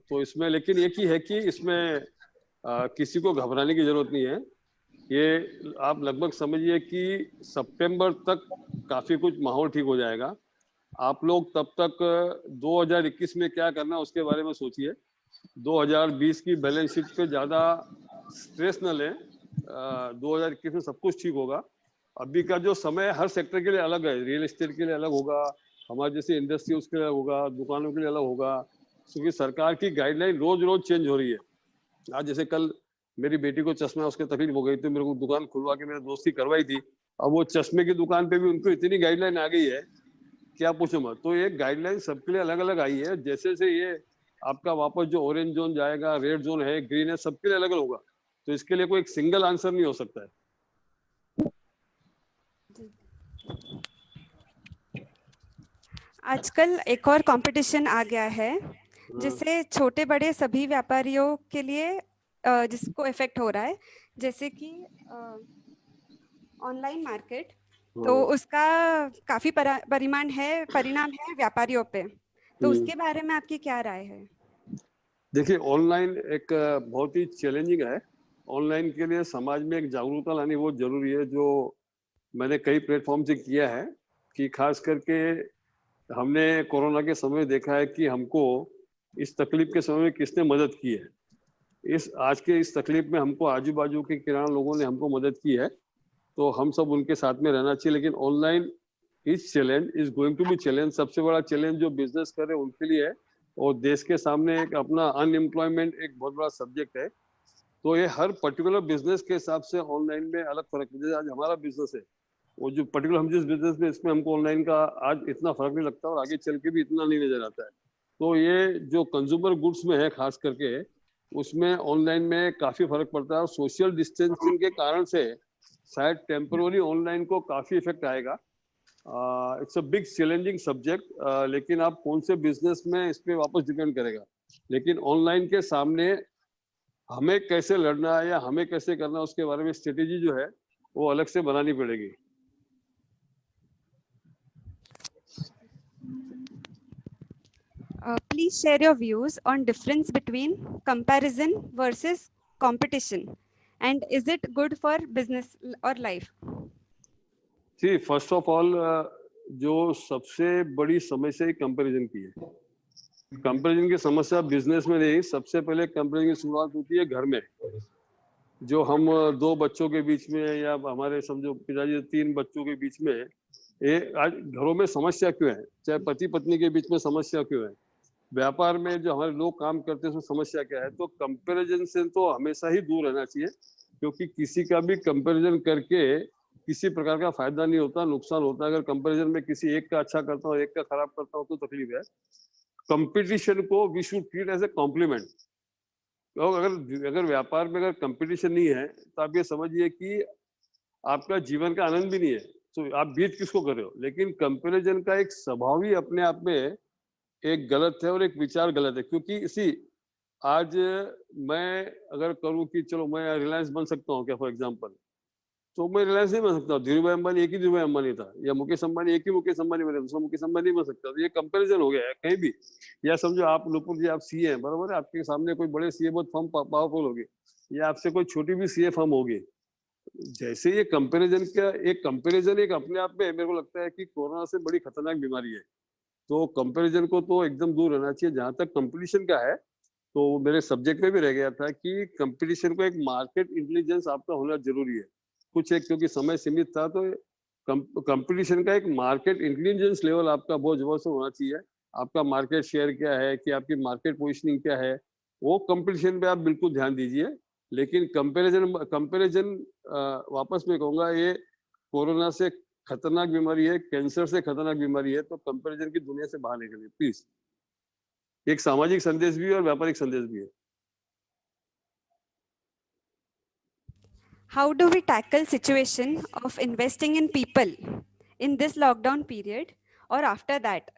तो इसमें लेकिन एक ही है कि इसमें किसी को घबराने की जरूरत नहीं है। ये आप लगभग समझिए कि सितंबर तक काफी कुछ माहौल ठीक हो जाएगा। आप लोग तब तक 2021 में क्या करना उसके बारे में सोचिए। 2020 की बैलेंस शीट पे ज्यादा स्ट्रेस न लें। 2021 में सब कुछ ठीक होगा। अभी का जो समय हर सेक्टर के लिए अलग है, रियल एस्टेट के लिए अलग होगा, हमारे जैसे इंडस्ट्री उसके लिए अलग होगा, दुकानों के लिए अलग होगा, क्योंकि सरकार की गाइडलाइन रोज रोज चेंज हो रही है। आज जैसे कल मेरी बेटी को चश्मा, उसके तकलीफ हो गई तो मेरे को दुकान खुलवा के मेरे दोस्त की करवाई थी। अब वो चश्मे की दुकान पे भी उनको इतनी गाइडलाइन आ गई है क्या पूछो मत। तो ये गाइडलाइन सबके लिए अलग अलग आई है। जैसे से ये आपका वापस जो ऑरेंज जोन जाएगा, रेड जोन है, ग्रीन है, सबके लिए अलग अलग होगा। तो इसके लिए कोई एक सिंगल आंसर नहीं हो सकता है। आजकल एक और कंपटीशन आ गया है जिससे छोटे बड़े सभी व्यापारियों के लिए जिसको इफेक्ट हो रहा है, जैसे कि ऑनलाइन मार्केट, तो उसका काफी परिणाम है व्यापारियों पे। तो उसके बारे में आपकी क्या राय है? देखिए, ऑनलाइन एक बहुत ही चैलेंजिंग है। ऑनलाइन के लिए समाज में एक जागरूकता लानी बहुत जरूरी है, जो मैंने कई प्लेटफॉर्म से किया है कि खास करके हमने कोरोना के समय देखा है कि हमको इस तकलीफ के समय में किसने मदद की है। आज के इस तकलीफ में हमको आजू बाजू के किराना लोगों ने हमको मदद की है, तो हम सब उनके साथ में रहना चाहिए। लेकिन online is going to be challenge. सबसे बड़ा चैलेंज जो बिजनेस कर रहे हैं उनके लिए है, और देश के सामने एक अपना अनएम्प्लॉयमेंट एक बहुत बड़ा सब्जेक्ट है। तो ये हर पर्टिकुलर बिजनेस के हिसाब से ऑनलाइन में अलग फर्क है। जैसे आज हमारा बिजनेस है, वो जो पर्टिकुलर हम जिस बिजनेस में, इसमें हमको ऑनलाइन का आज इतना फर्क नहीं लगता और आगे चल के भी इतना नहीं नजर आता है। तो ये जो कंज्यूमर गुड्स में है खास करके, उसमें ऑनलाइन में काफी फर्क पड़ता है, और सोशल डिस्टेंसिंग के कारण से शायद टेम्पोररी ऑनलाइन को काफी इफेक्ट आएगा। It's a big challenging subject, लेकिन आप कौन से बिजनेस में इस पे वापस डिपेंड करेगा। लेकिन ऑनलाइन के सामने हमें कैसे लड़ना है या हमें कैसे करना है, उसके बारे में स्ट्रेटेजी जो है वो अलग से बनानी पड़ेगी। Please share your views on difference between comparison versus competition, and is it good for business or life? जी, फर्स्ट ऑफ ऑल जो सबसे बड़ी समस्या है कंपैरिजन की है। कंपैरिजन की समस्या बिजनेस में नहीं, सबसे पहले कंपैरिजन की शुरुआत होती है घर में। जो हम दो बच्चों के बीच में, या हमारे समझो पिताजी 3 बच्चों के बीच में, ये आज घरों में समस्या क्यों है? चाहे पति पत्नी के बीच में समस्या क्यों है? व्यापार में जो हमारे लोग काम करते हैं उसमें समस्या क्या है? तो कंपैरिजन से तो हमेशा ही दूर रहना चाहिए, क्योंकि किसी का भी कंपैरिजन करके किसी प्रकार का फायदा नहीं होता, नुकसान होता है। अगर कंपैरिजन में किसी एक का अच्छा करता हूँ, एक का खराब करता हूँ, तो तकलीफ है। कंपटीशन को we should treat as a complement. तो अगर व्यापार में अगर कंपटीशन नहीं है, तो आप ये समझिए कि आपका जीवन का आनंद भी नहीं है। तो आप बीत किसको कर रहे हो? लेकिन कंपैरिजन का एक स्वभाव ही अपने आप में एक गलत है, और एक विचार गलत है। क्योंकि इसी आज मैं अगर करूं कि चलो मैं रिलायंस बन सकता हूं क्या, फॉर एग्जांपल, तो मैं रिलायंस नहीं बन सकता। धीरू भाई अंबानी एक ही धीरू भाई अंबानी था, या मुकेश अंबानी एक ही मुकेश अंबानी बने, दूसरा मुकेश अंबानी नहीं बन सकता। तो ये कंपैरिजन हो गया है कहीं भी। या समझो आप नुपुर जी, आप सीए हैं, बराबर है, आपके सामने कोई बड़े सीए बहुत फर्म पावरफुल होगी, या आपसे कोई छोटी भी सीए फर्म होगी। जैसे ये कंपैरिजन का एक कंपैरिजन एक अपने आप में मेरे को लगता है कि कोरोना से बड़ी खतरनाक बीमारी है। तो कंपैरिजन को तो एकदम दूर रहना चाहिए। जहां तक कंपटीशन का है, तो मेरे सब्जेक्ट में भी रह गया था कि कंपटीशन को एक मार्केट इंटेलिजेंस आपका होना जरूरी है। कुछ एक, क्योंकि समय सीमित था, तो कंपटीशन का एक मार्केट इंटेलिजेंस लेवल आपका बहुत जबरदस्त होना चाहिए। आपका मार्केट शेयर क्या है, कि आपकी मार्केट पोजिशनिंग क्या है, वो कंपटीशन पे आप बिल्कुल ध्यान दीजिए। लेकिन कंपैरिजन वापस मैं कहूंगा, ये कोरोना से खतरनाक बीमारी है, कैंसर से खतरनाक बीमारी है। तो कंपैरिजन की दुनिया से बाहर निकलिए प्लीज। एक सामाजिक संदेश भी है और व्यापारिक संदेश भी है। How do we tackle situation of investing in people in this lockdown period or after that,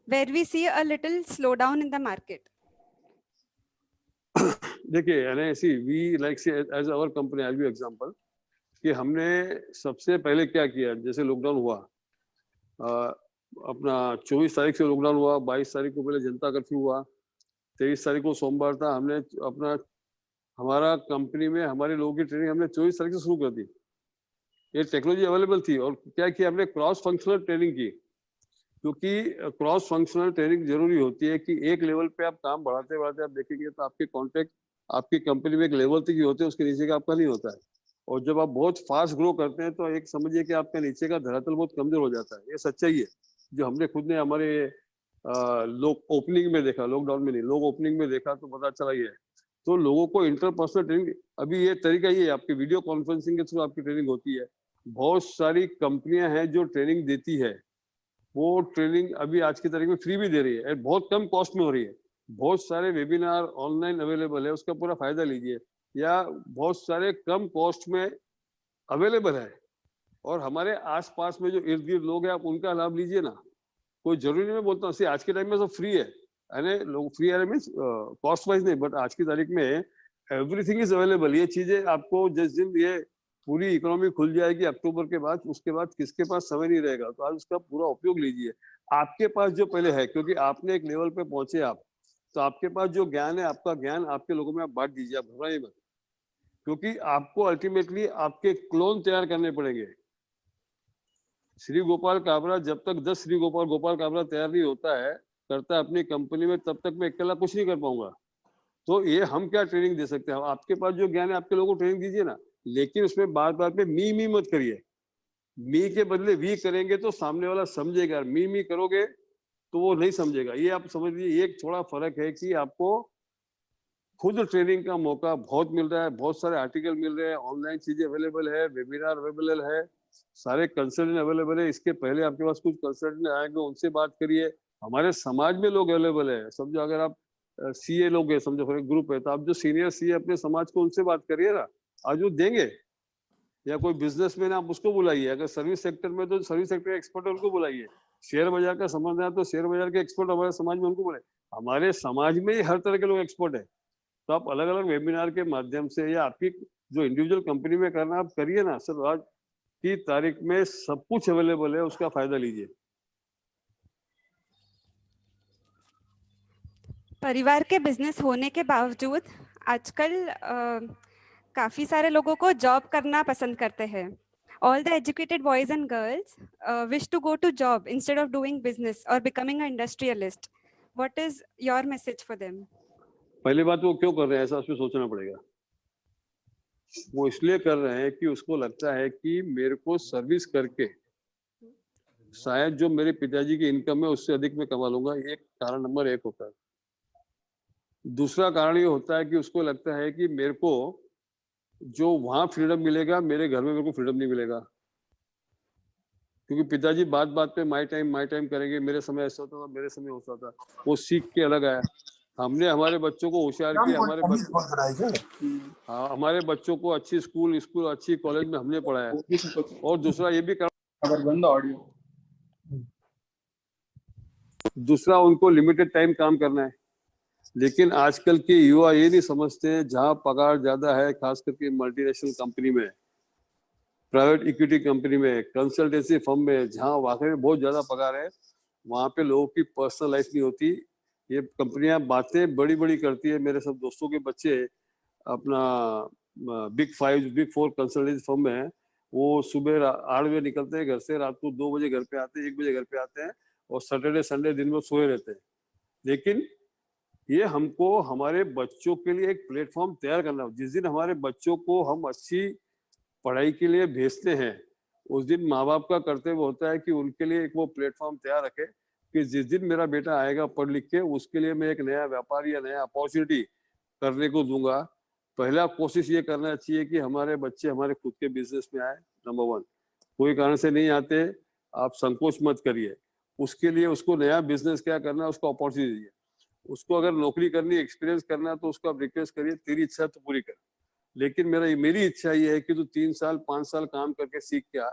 where we see a little slowdown in the market? देखिए, ऐसी we like say as our company, I give example कि हमने सबसे पहले क्या किया। जैसे lockdown हुआ, अपना 24 तारीख से लॉकडाउन हुआ, 22 तारीख को पहले जनता कर्फ्यू हुआ, 23 तारीख को सोमवार था। हमने अपना हमारा कंपनी में हमारे लोगों की ट्रेनिंग हमने 24 तारीख से शुरू कर दी। ये टेक्नोलॉजी अवेलेबल थी, और क्या किया हमने, क्रॉस फंक्शनल ट्रेनिंग की। क्योंकि क्रॉस फंक्शनल ट्रेनिंग जरूरी होती है कि एक लेवल पे आप काम बढ़ाते बढ़ाते आप देखेंगे तो आपके कॉन्ट्रैक्ट आपकी कंपनी में एक लेवल तक ही होते हैं, उसके नीचे का आपका नहीं होता है। और जब आप बहुत फास्ट ग्रो करते हैं, तो एक समझिए कि आपका नीचे का धरातल बहुत कमजोर हो जाता है। ये सच्चाई है, जो हमने खुद ने हमारे लोग ओपनिंग में देखा, लॉकडाउन में नहीं, लोग ओपनिंग में देखा तो पता चला। ये तो लोगों को इंटरपर्सनल ट्रेनिंग, अभी ये तरीका ये आपकी वीडियो कॉन्फ्रेंसिंग के थ्रू आपकी ट्रेनिंग होती है। बहुत सारी कंपनियां हैं जो ट्रेनिंग देती है, वो ट्रेनिंग अभी आज की तारीख में फ्री भी दे रही है, बहुत कम कॉस्ट में हो रही है। बहुत सारे वेबिनार ऑनलाइन अवेलेबल है, उसका पूरा फायदा लीजिए। या बहुत सारे कम कॉस्ट में अवेलेबल है, और हमारे आसपास में जो इर्द गिर्द लोग हैं आप उनका लाभ लीजिए ना। कोई जरूरी नहीं, मैं बोलता हूँ आज के टाइम में सब फ्री है, यानी लोग फ्री है मीन्स कॉस्ट वाइज नहीं, बट आज की तारीख में एवरीथिंग इज अवेलेबल। ये चीजें आपको जिस दिन ये पूरी इकोनॉमी खुल जाएगी अक्टूबर के बाद, उसके बाद किसके पास समय नहीं रहेगा, तो आज उसका पूरा उपयोग लीजिए। आपके पास जो पहले है, क्योंकि आपने एक लेवल पे पहुंचे आप, तो आपके पास जो ज्ञान है, आपका ज्ञान आपके लोगों में आप बांट दीजिए, आप घबराइए मत, क्योंकि आपको अल्टीमेटली आपके क्लोन तैयार करने पड़ेंगे। श्री गोपाल काबरा जब तक 10 श्री गोपाल काबरा तैयार नहीं होता है, करता है अपनी कंपनी में, तब तक मैं अकेला कुछ नहीं कर पाऊंगा। तो ये हम क्या ट्रेनिंग दे सकते हैं? आपके पास जो ज्ञान है आपके लोगों को ट्रेनिंग दीजिए ना, लेकिन उसमें बार बार पे मी मत करिए। मी के बदले वी करेंगे तो सामने वाला समझेगा, मी करोगे तो वो नहीं समझेगा। ये आप समझ लीजिए, एक थोड़ा फर्क है कि आपको खुद ट्रेनिंग का मौका बहुत मिल रहा है, बहुत सारे आर्टिकल मिल रहे हैं, ऑनलाइन चीजें अवेलेबल है, वेबिनार अवेलेबल है, सारे कंसल्टेंट अवेलेबल है। इसके पहले आपके पास कुछ कंसल्टेंट आएंगे, उनसे बात करिए। हमारे समाज में लोग अवेलेबल है, समझो अगर आप सीए लोग है, समझो फिर ग्रुप है, तो आप जो सीनियर सीए अपने समाज को, उनसे बात करिए ना, आज वो देंगे। या कोई बिजनेसमैन आप उसको बुलाइए, अगर सर्विस सेक्टर में तो सर्विस सेक्टर एक्सपर्ट है उनको बुलाइए, शेयर बाजार का समझना है तो शेयर बाजार के एक्सपर्ट हमारे समाज में उनको बुलाइए। हमारे समाज में ही हर तरह के लोग एक्सपर्ट है, तो आप अलग अलग वेबिनार के माध्यम से या आपकी जो इंडिविजुअल कंपनी में करना आप करिए ना सर। आज की तारीख में सब कुछ अवेलेबल है, उसका फायदा लीजिए। परिवार के बिजनेस होने के बावजूद आजकल काफी सारे लोगों को जॉब करना पसंद करते हैं। All the educated boys and girls wish to go to job instead of doing business or becoming an industrialist. What is your message for them? पहली बात, वो क्यों कर रहे हैं ऐसा, उसमें सोचना पड़ेगा। वो इसलिए कर रहे हैं कि उसको लगता है कि मेरे को सर्विस करके शायद जो मेरे पिताजी की इनकम है उससे अधिक मैं कमा लूंगा। ये कारण नंबर 1 होता है। दूसरा कारण ये होता है कि उसको लगता है कि मेरे को जो वहां फ्रीडम मिलेगा, मेरे घर में मेरे को फ्रीडम नहीं मिलेगा, क्योंकि पिताजी बात बात पे माई टाइम करेंगे, मेरे समय ऐसा होता था, मेरे समय होता था। वो सीख के अलग आया। हमने हमारे बच्चों को होशियार किया, हमारे बच्चों को अच्छी स्कूल अच्छी कॉलेज में हमने पढ़ाया। और दूसरा ये भी दूसरा उनको लिमिटेड टाइम काम करना है। लेकिन आजकल के युवा ये नहीं समझते हैं, जहाँ पगार ज्यादा है, खास करके मल्टीनेशनल कंपनी में, प्राइवेट इक्विटी कंपनी में, कंसल्टेंसी फर्म में, जहाँ वाकई में बहुत ज्यादा पगार है, वहां पे लोगों की पर्सनल लाइफ नहीं होती। ये कंपनियां बातें बड़ी बड़ी करती है। मेरे सब दोस्तों के बच्चे अपना बिग 4 कंसल्टेंसी फर्म में है, वो सुबह 8 बजे निकलते हैं घर से, रात को 2 बजे घर पे आते हैं, 1 बजे घर पे आते हैं, और सैटरडे संडे दिन में सोए रहते हैं। लेकिन ये हमको हमारे बच्चों के लिए एक प्लेटफॉर्म तैयार करना है। जिस दिन हमारे बच्चों को हम अच्छी पढ़ाई के लिए भेजते हैं, उस दिन माँ बाप का कर्तव्य होता है कि उनके लिए एक वो प्लेटफॉर्म तैयार रखे कि जिस दिन मेरा बेटा आएगा पढ़ लिख के, उसके लिए मैं एक नया व्यापार या नया अपॉर्चुनिटी करने को दूंगा। पहला कोशिश ये करना चाहिए कि हमारे बच्चे हमारे खुद के बिजनेस में आए। नंबर 1, कोई कारण से नहीं आते, आप संकोच मत करिए। उसके लिए उसको नया बिजनेस क्या करना है, उसको अपॉर्चुनिटी दीजिए। उसको अगर नौकरी करनी, एक्सपीरियंस करना है, तो उसको आप रिक्वेस्ट करिए, तेरी इच्छा तो पूरी कर। लेकिन मेरी इच्छा ये है कि तू 3 साल 5 साल काम करके सीख के आ,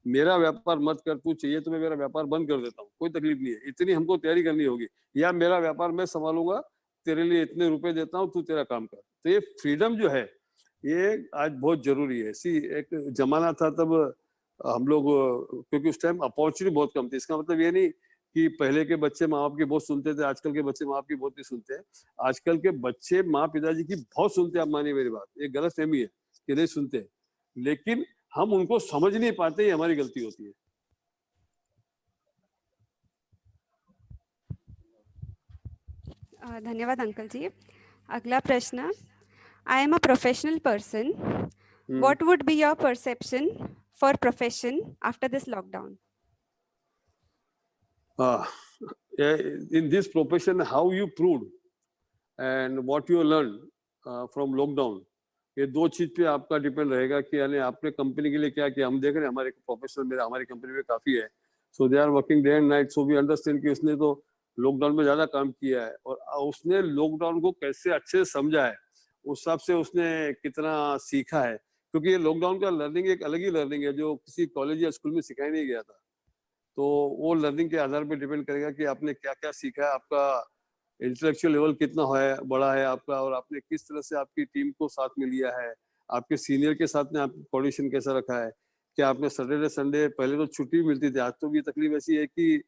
मेरा व्यापार मत कर, तू चाहिए तो मैं मेरा व्यापार बंद कर देता हूँ, कोई तकलीफ नहीं है। इतनी हमको तैयारी करनी होगी, या मेरा व्यापार मैं संभालूंगा, तेरे लिए इतने रुपए देता हूँ, तू तेरा काम कर। तो ये फ्रीडम जो है, ये आज बहुत जरूरी है। एक जमाना था तब हम लोग, क्योंकि उस टाइम अपॉर्चुनिटी बहुत कम थी। इसका मतलब ये नहीं कि पहले के बच्चे माँ बाप की बहुत सुनते थे, आजकल के बच्चे माँ बाप की बहुत नहीं सुनते। आजकल के बच्चे माँ पिताजी की बहुत सुनते हैं। आप मानिए मेरी बात, ये गलत फहमी है कि नहीं सुनते, लेकिन हम उनको समझ नहीं पाते, ये हमारी गलती होती है। धन्यवाद अंकल जी। अगला प्रश्न, I am a professional person, what would be your perception for profession after this lockdown? In this profession, how you proved and what you learned from lockdown, ये 2 चीज पे आपका डिपेंड रहेगा कि यानी आपने कंपनी के लिए क्या किया। हम देख रहे हैं हमारे प्रोफेशनल हमारी कंपनी में काफी है, so they are working day and night, so we understand कि उसने तो लॉकडाउन में ज्यादा काम किया है, और उसने लॉकडाउन को कैसे अच्छे से समझा है, उस हिसाब से उसने कितना सीखा है, क्योंकि ये लॉकडाउन का लर्निंग एक अलग ही लर्निंग है जो किसी कॉलेज या स्कूल में सिखाया नहीं गया था। तो वो लर्निंग के आधार पर डिपेंड करेगा कि आपने क्या क्या सीखा है, आपका इंटेलेक्चुअल लेवल कितना है, बड़ा है आपका, और आपने किस तरह से आपकी टीम को साथ में लिया है, आपके सीनियर के साथ में आपका कोऑर्डिनेशन कैसा रखा है, क्या आपने सैटरडे संडे, पहले तो छुट्टी मिलती थी, आज तो ये तकलीफ ऐसी है कि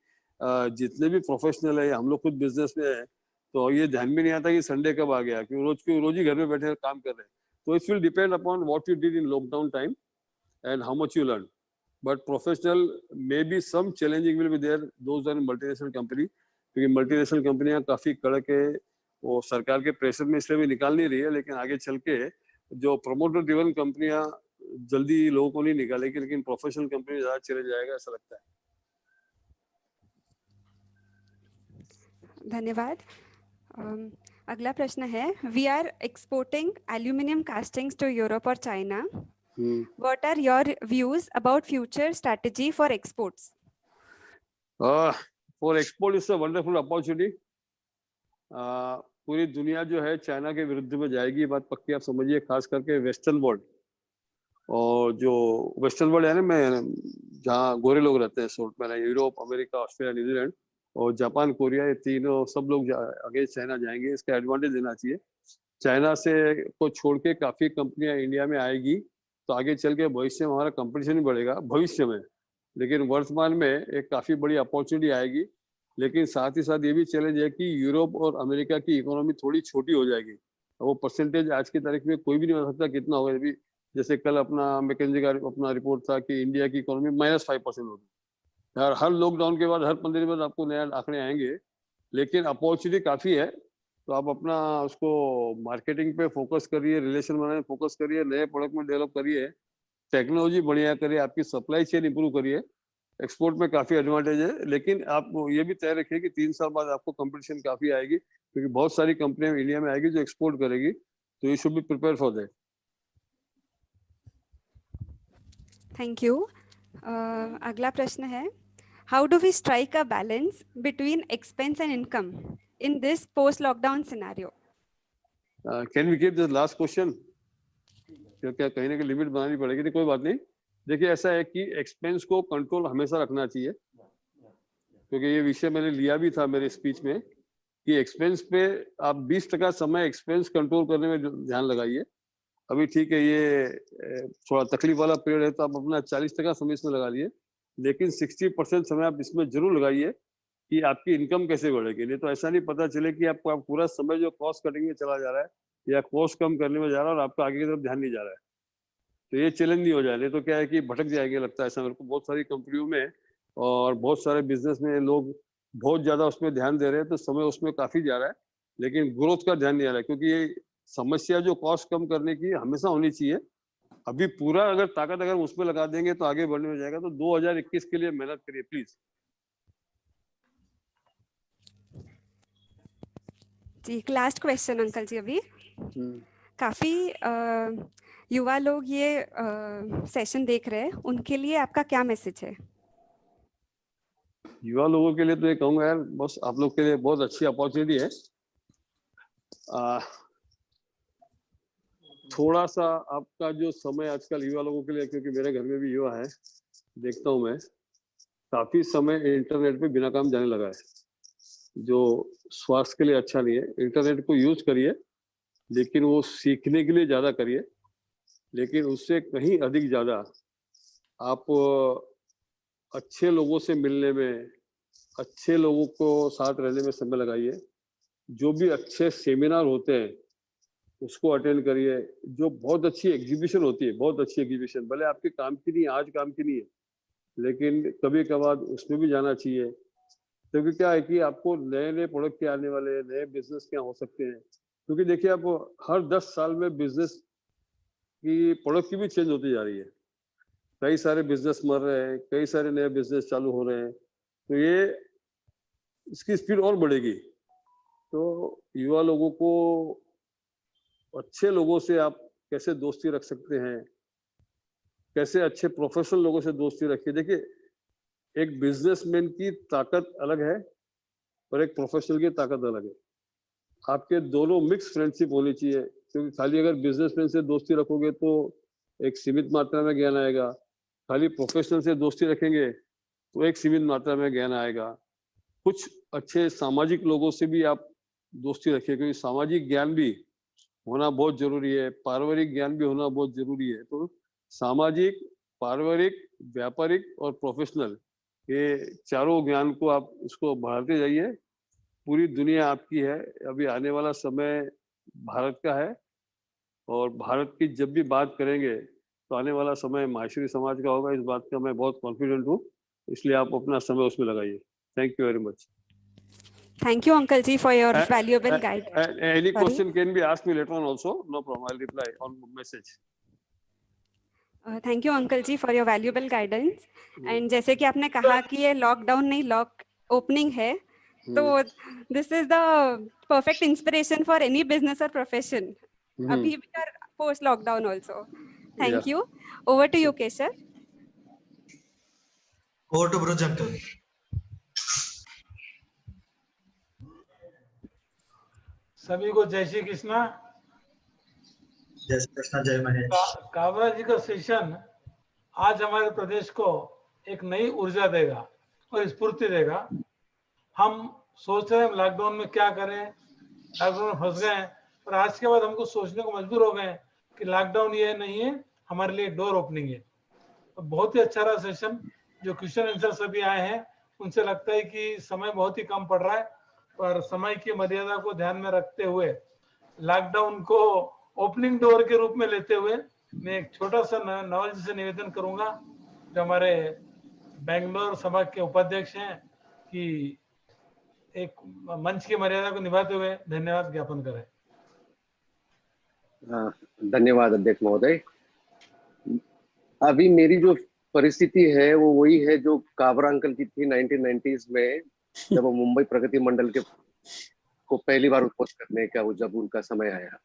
जितने भी प्रोफेशनल है, हम लोग खुद बिजनेस में है, तो ये ध्यान में नहीं आता कि संडे कब आ गया, क्योंकि रोज ही घर में बैठे काम कर रहे हैं। तो it will depend upon what you did in lockdown time and how much you learn, but professional may be some challenging will be there those are multinational company, क्योंकि मल्टीनेशनल कंपनियां काफी कड़क है, वो सरकार के प्रेशर में इसलिए भी निकाल नहीं रही है, लेकिन आगे चल के जो प्रमोटर ड्रिवन कंपनियां जल्दी लोगों को नहीं निकालेगी, लेकिन प्रोफेशनल कंपनी ज्यादा चले जाएगा ऐसा लगता है। धन्यवाद। अगला प्रश्न है, we are exporting aluminium castings to Europe और China, what are your views about future strategy for exports? For export is a wonderful opportunity. पूरी दुनिया जो है चाइना के विरुद्ध में जाएगी, बात पक्की आप समझिए, खास करके वेस्टर्न वर्ल्ड, और जो वेस्टर्न वर्ल्ड है ना, मैं जहाँ गोरे लोग रहते हैं, सोर्ट में यूरोप, अमेरिका, ऑस्ट्रेलिया, न्यूजीलैंड और जापान, कोरिया, ये तीनों सब लोग आगे चाइना जाएंगे, इसका एडवांटेज देना चाहिए। चाइना से को छोड़ के काफी कंपनियां इंडिया में आएगी, तो आगे चल के भविष्य में हमारा कंपटीशन भी बढ़ेगा भविष्य में, लेकिन वर्तमान में एक काफी बड़ी अपॉर्चुनिटी आएगी। लेकिन साथ ही साथ ये भी चैलेंज है कि यूरोप और अमेरिका की इकोनॉमी थोड़ी छोटी हो जाएगी, वो परसेंटेज आज की तारीख में कोई भी नहीं बता सकता कितना होगा। अभी जैसे कल अपना मैकेंजी का अपना रिपोर्ट था कि इंडिया की इकोनॉमी -5% होगी। हर लॉकडाउन के बाद हर 15 दिन बाद आपको नया आंकड़े आएंगे, लेकिन अपॉर्चुनिटी काफी है। तो आप अपना उसको मार्केटिंग पे फोकस करिए, रिलेशन बनाने में फोकस करिए, नए प्रोडक्ट में डेवलप करिए, टेक्नोलॉजी बढ़िया करिए, आपकी सप्लाई चेन इंप्रूव करिए। एक्सपोर्ट में काफी एडवांटेज है, लेकिन आप ये भी तय रखिए कि 3 साल बाद आपको कंपटीशन काफी आएगी, क्योंकि बहुत सारी कंपनियां इंडिया में आएगी जो एक्सपोर्ट करेगी, तो you should be prepare for that. Thank you. अगला प्रश्न है, how do we strike a balance between expense and income in this post lockdown scenario? Can we keep this last question? क्या कहीं ना कहीं लिमिट बनानी पड़ेगी? नहीं, कोई बात नहीं। देखिए, ऐसा है कि एक्सपेंस को कंट्रोल हमेशा रखना चाहिए, क्योंकि ये विषय मैंने लिया भी था मेरे स्पीच में कि एक्सपेंस पे आप 20% समय एक्सपेंस कंट्रोल करने में ध्यान लगाइए। अभी ठीक है, ये थोड़ा तकलीफ वाला पीरियड है, तो आप अपना 40% समय इसमें लगा लिए, लेकिन 60% समय आप इसमें जरूर लगाइए कि आपकी इनकम कैसे बढ़ेगी। नहीं तो ऐसा नहीं पता चले कि आपको आप पूरा समय जो कॉस्ट कटिंग में चला जा रहा है या कॉस्ट कम करने में जा रहा है और आपका आगे की तरफ ध्यान नहीं जा रहा है, तो ये चैलेंज नहीं हो जाए। नहीं तो क्या है कि भटक जाएंगे, लगता है ऐसा मेरे को बहुत सारी कंपनियों में और बहुत सारे बिजनेस में लोग बहुत ज्यादा उसमें ध्यान दे रहे हैं, तो समय उसमें काफी जा रहा है, लेकिन ग्रोथ का ध्यान नहीं आ रहा है। क्योंकि ये समस्या जो कॉस्ट कम करने की हमेशा होनी चाहिए, अभी पूरा अगर ताकत अगर उसमें लगा देंगे तो आगे बढ़ने में जाएगा। तो 2021 के लिए मेहनत करिए प्लीज। जी, लास्ट क्वेश्चन अंकल जी। अभी काफी युवा लोग ये सेशन देख रहे हैं, उनके लिए आपका क्या मैसेज है? युवा लोगों के लिए तो ये कहूंगा यार, बस आप लोग के लिए बहुत अच्छी अपॉर्चुनिटी है। थोड़ा सा आपका जो समय आजकल युवा लोगों के लिए, क्योंकि मेरे घर में भी युवा है, देखता हूँ मैं, काफी समय इंटरनेट पे बिना काम जाने लगा है, जो स्वास्थ्य के लिए अच्छा नहीं है। इंटरनेट को यूज करिए, लेकिन वो सीखने के लिए ज्यादा करिए, लेकिन उससे कहीं अधिक ज्यादा आप अच्छे लोगों से मिलने में, अच्छे लोगों को साथ रहने में समय लगाइए। जो भी अच्छे सेमिनार होते हैं उसको अटेंड करिए। जो बहुत अच्छी एग्जीबिशन होती है, बहुत अच्छी एग्जीबिशन, भले आपके काम की नहीं, आज काम की नहीं है, लेकिन कभी कभार उसमें भी जाना चाहिए। क्योंकि क्या है कि आपको नए नए प्रोडक्ट क्या आने वाले हैं, नए बिजनेस क्या हो सकते हैं। क्योंकि देखिए, आप हर 10 साल में बिजनेस की प्रोडक्ट की भी चेंज होती जा रही है, कई सारे बिजनेस मर रहे हैं, कई सारे नए बिजनेस चालू हो रहे हैं, तो ये इसकी स्पीड और बढ़ेगी। तो युवा लोगों को अच्छे लोगों से आप कैसे दोस्ती रख सकते हैं, कैसे अच्छे प्रोफेशनल लोगों से दोस्ती रखिए। देखिए, एक बिजनेसमैन की ताकत अलग है और एक प्रोफेशनल की ताकत अलग है। आपके दोनों मिक्स फ्रेंडशिप होनी चाहिए, क्योंकि खाली अगर बिजनेसमैन से दोस्ती रखोगे तो एक सीमित मात्रा में ज्ञान आएगा, खाली प्रोफेशनल से दोस्ती रखेंगे तो एक सीमित मात्रा में ज्ञान आएगा। कुछ अच्छे सामाजिक लोगों से भी आप दोस्ती रखिए, क्योंकि सामाजिक ज्ञान भी होना बहुत जरूरी है, पारिवारिक ज्ञान भी होना बहुत जरूरी है। तो सामाजिक, पारिवारिक, व्यापारिक और प्रोफेशनल, ये चारों ज्ञान को आप इसको बढ़ाते जाइए। पूरी दुनिया आपकी है, अभी आने वाला समय भारत का है और भारत की जब भी बात करेंगे तो आने वाला समय माहेश्वरी समाज का होगा, इस बात का मैं बहुत कॉन्फिडेंट हूँ, इसलिए आप अपना समय उसमें लगाइए। Thank you very much. Thank you, Uncle Ji, for your valuable guidance. Any Sorry? question can be asked me later on also, no problem, I'll reply on message. Thank you, Uncle Ji, for your valuable guidance. And जैसे कि आपने कहा कि ये lockdown नहीं lock opening है, तो this is the perfect inspiration for any business or profession. अभी भी और post lockdown also. Thank you. Over to you, Keshav. Over to Bruj uncle. सभी को जय श्री कृष्णा। जय श्री कृष्ण, जय महेश। काबरा जी का सेशन आज हमारे प्रदेश को एक नई ऊर्जा देगा और स्फूर्ति देगा। हम सोच रहे हैं लॉकडाउन में क्या करें, लॉकडाउन में फंस गए हैं, और आज के बाद हमको सोचने को मजबूर हो गए कि लॉकडाउन ये नहीं है, हमारे लिए डोर ओपनिंग है। तो बहुत ही अच्छा रहा सेशन। जो क्वेश्चन आंसर सभी आए हैं उनसे लगता है कि समय बहुत ही कम पड़ रहा है, पर समय की मर्यादा को ध्यान में रखते हुए लॉकडाउन को ओपनिंग डोर के रूप में लेते हुए मैं एक छोटा सा नवाज जी से निवेदन करूंगा, जो हमारे बेंगलोर सभा के उपाध्यक्ष हैं, कि एक मंच की मर्यादा को निभाते हुए धन्यवाद ज्ञापन करें। धन्यवाद अध्यक्ष महोदय। अभी मेरी जो परिस्थिति है वो वही है जो काबरा अंकल की थी 1990s में, जब वो मुंबई प्रगति मंडल के को पहली बार उद्बोधन करने का वो जब उनका समय आया।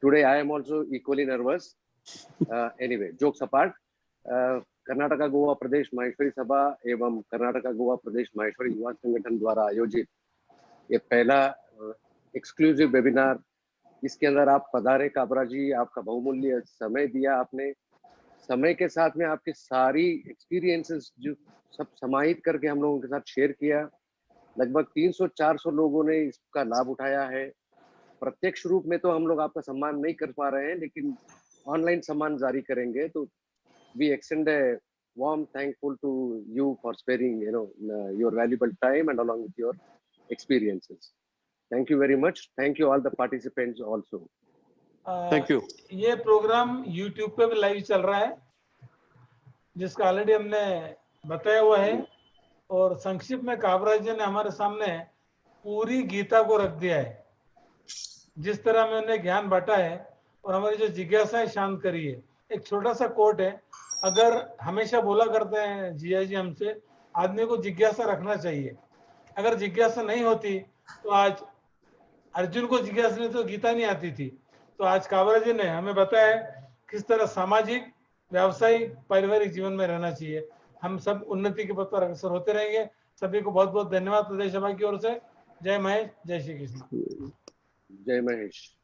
Today I am also equally nervous. Anyway, jokes apart, Karnataka Goa प्रदेश माहेश्वरी सभा एवं कर्नाटका गोवा प्रदेश माहेश्वरी युवा संगठन द्वारा आयोजित ये पहला एक्सक्लूसिव वेबिनार, इसके अंदर आप पधारे काबरा जी, आपका बहुमूल्य समय दिया आपने। समय के साथ में आपकी सारी एक्सपीरियंसेस जो सब समाहित करके हम लोगों के साथ शेयर किया। लगभग 300-400 लोगों ने इसका लाभ उठाया है। प्रत्यक्ष रूप में तो हम लोग आपका सम्मान नहीं कर पा रहे हैं, लेकिन ऑनलाइन सम्मान जारी करेंगे। तो we extend a warm thankful to you for sparing your valuable time and along with your experiences. Thank you very much. Thank you all the participants also. Thank you. ये प्रोग्राम YouTube पे भी live चल रहा है, जिसका already हमने बताया हुआ है, और संक्षिप्त में काबरा जी ने हमारे सामने पूरी गीता को रख दिया है। जिस तरह में उन्हें ज्ञान बांटा है और हमारी जो जिज्ञासा है शांत करी है। एक छोटा सा कोट है, अगर हमेशा बोला करते हैं जिया जी हमसे, आदमी को जिज्ञासा रखना चाहिए। अगर जिज्ञासा नहीं होती तो आज अर्जुन को जिज्ञासा नहीं तो गीता नहीं आती थी। तो आज काबरा जी ने हमें बताया किस तरह सामाजिक, व्यावसायिक, पारिवारिक जीवन में रहना चाहिए। हम सब उन्नति के पथ पर अग्रसर होते रहेंगे। सभी को बहुत बहुत धन्यवाद प्रदेश सभा की ओर से। जय महेश, जय श्री कृष्ण। जय महेश।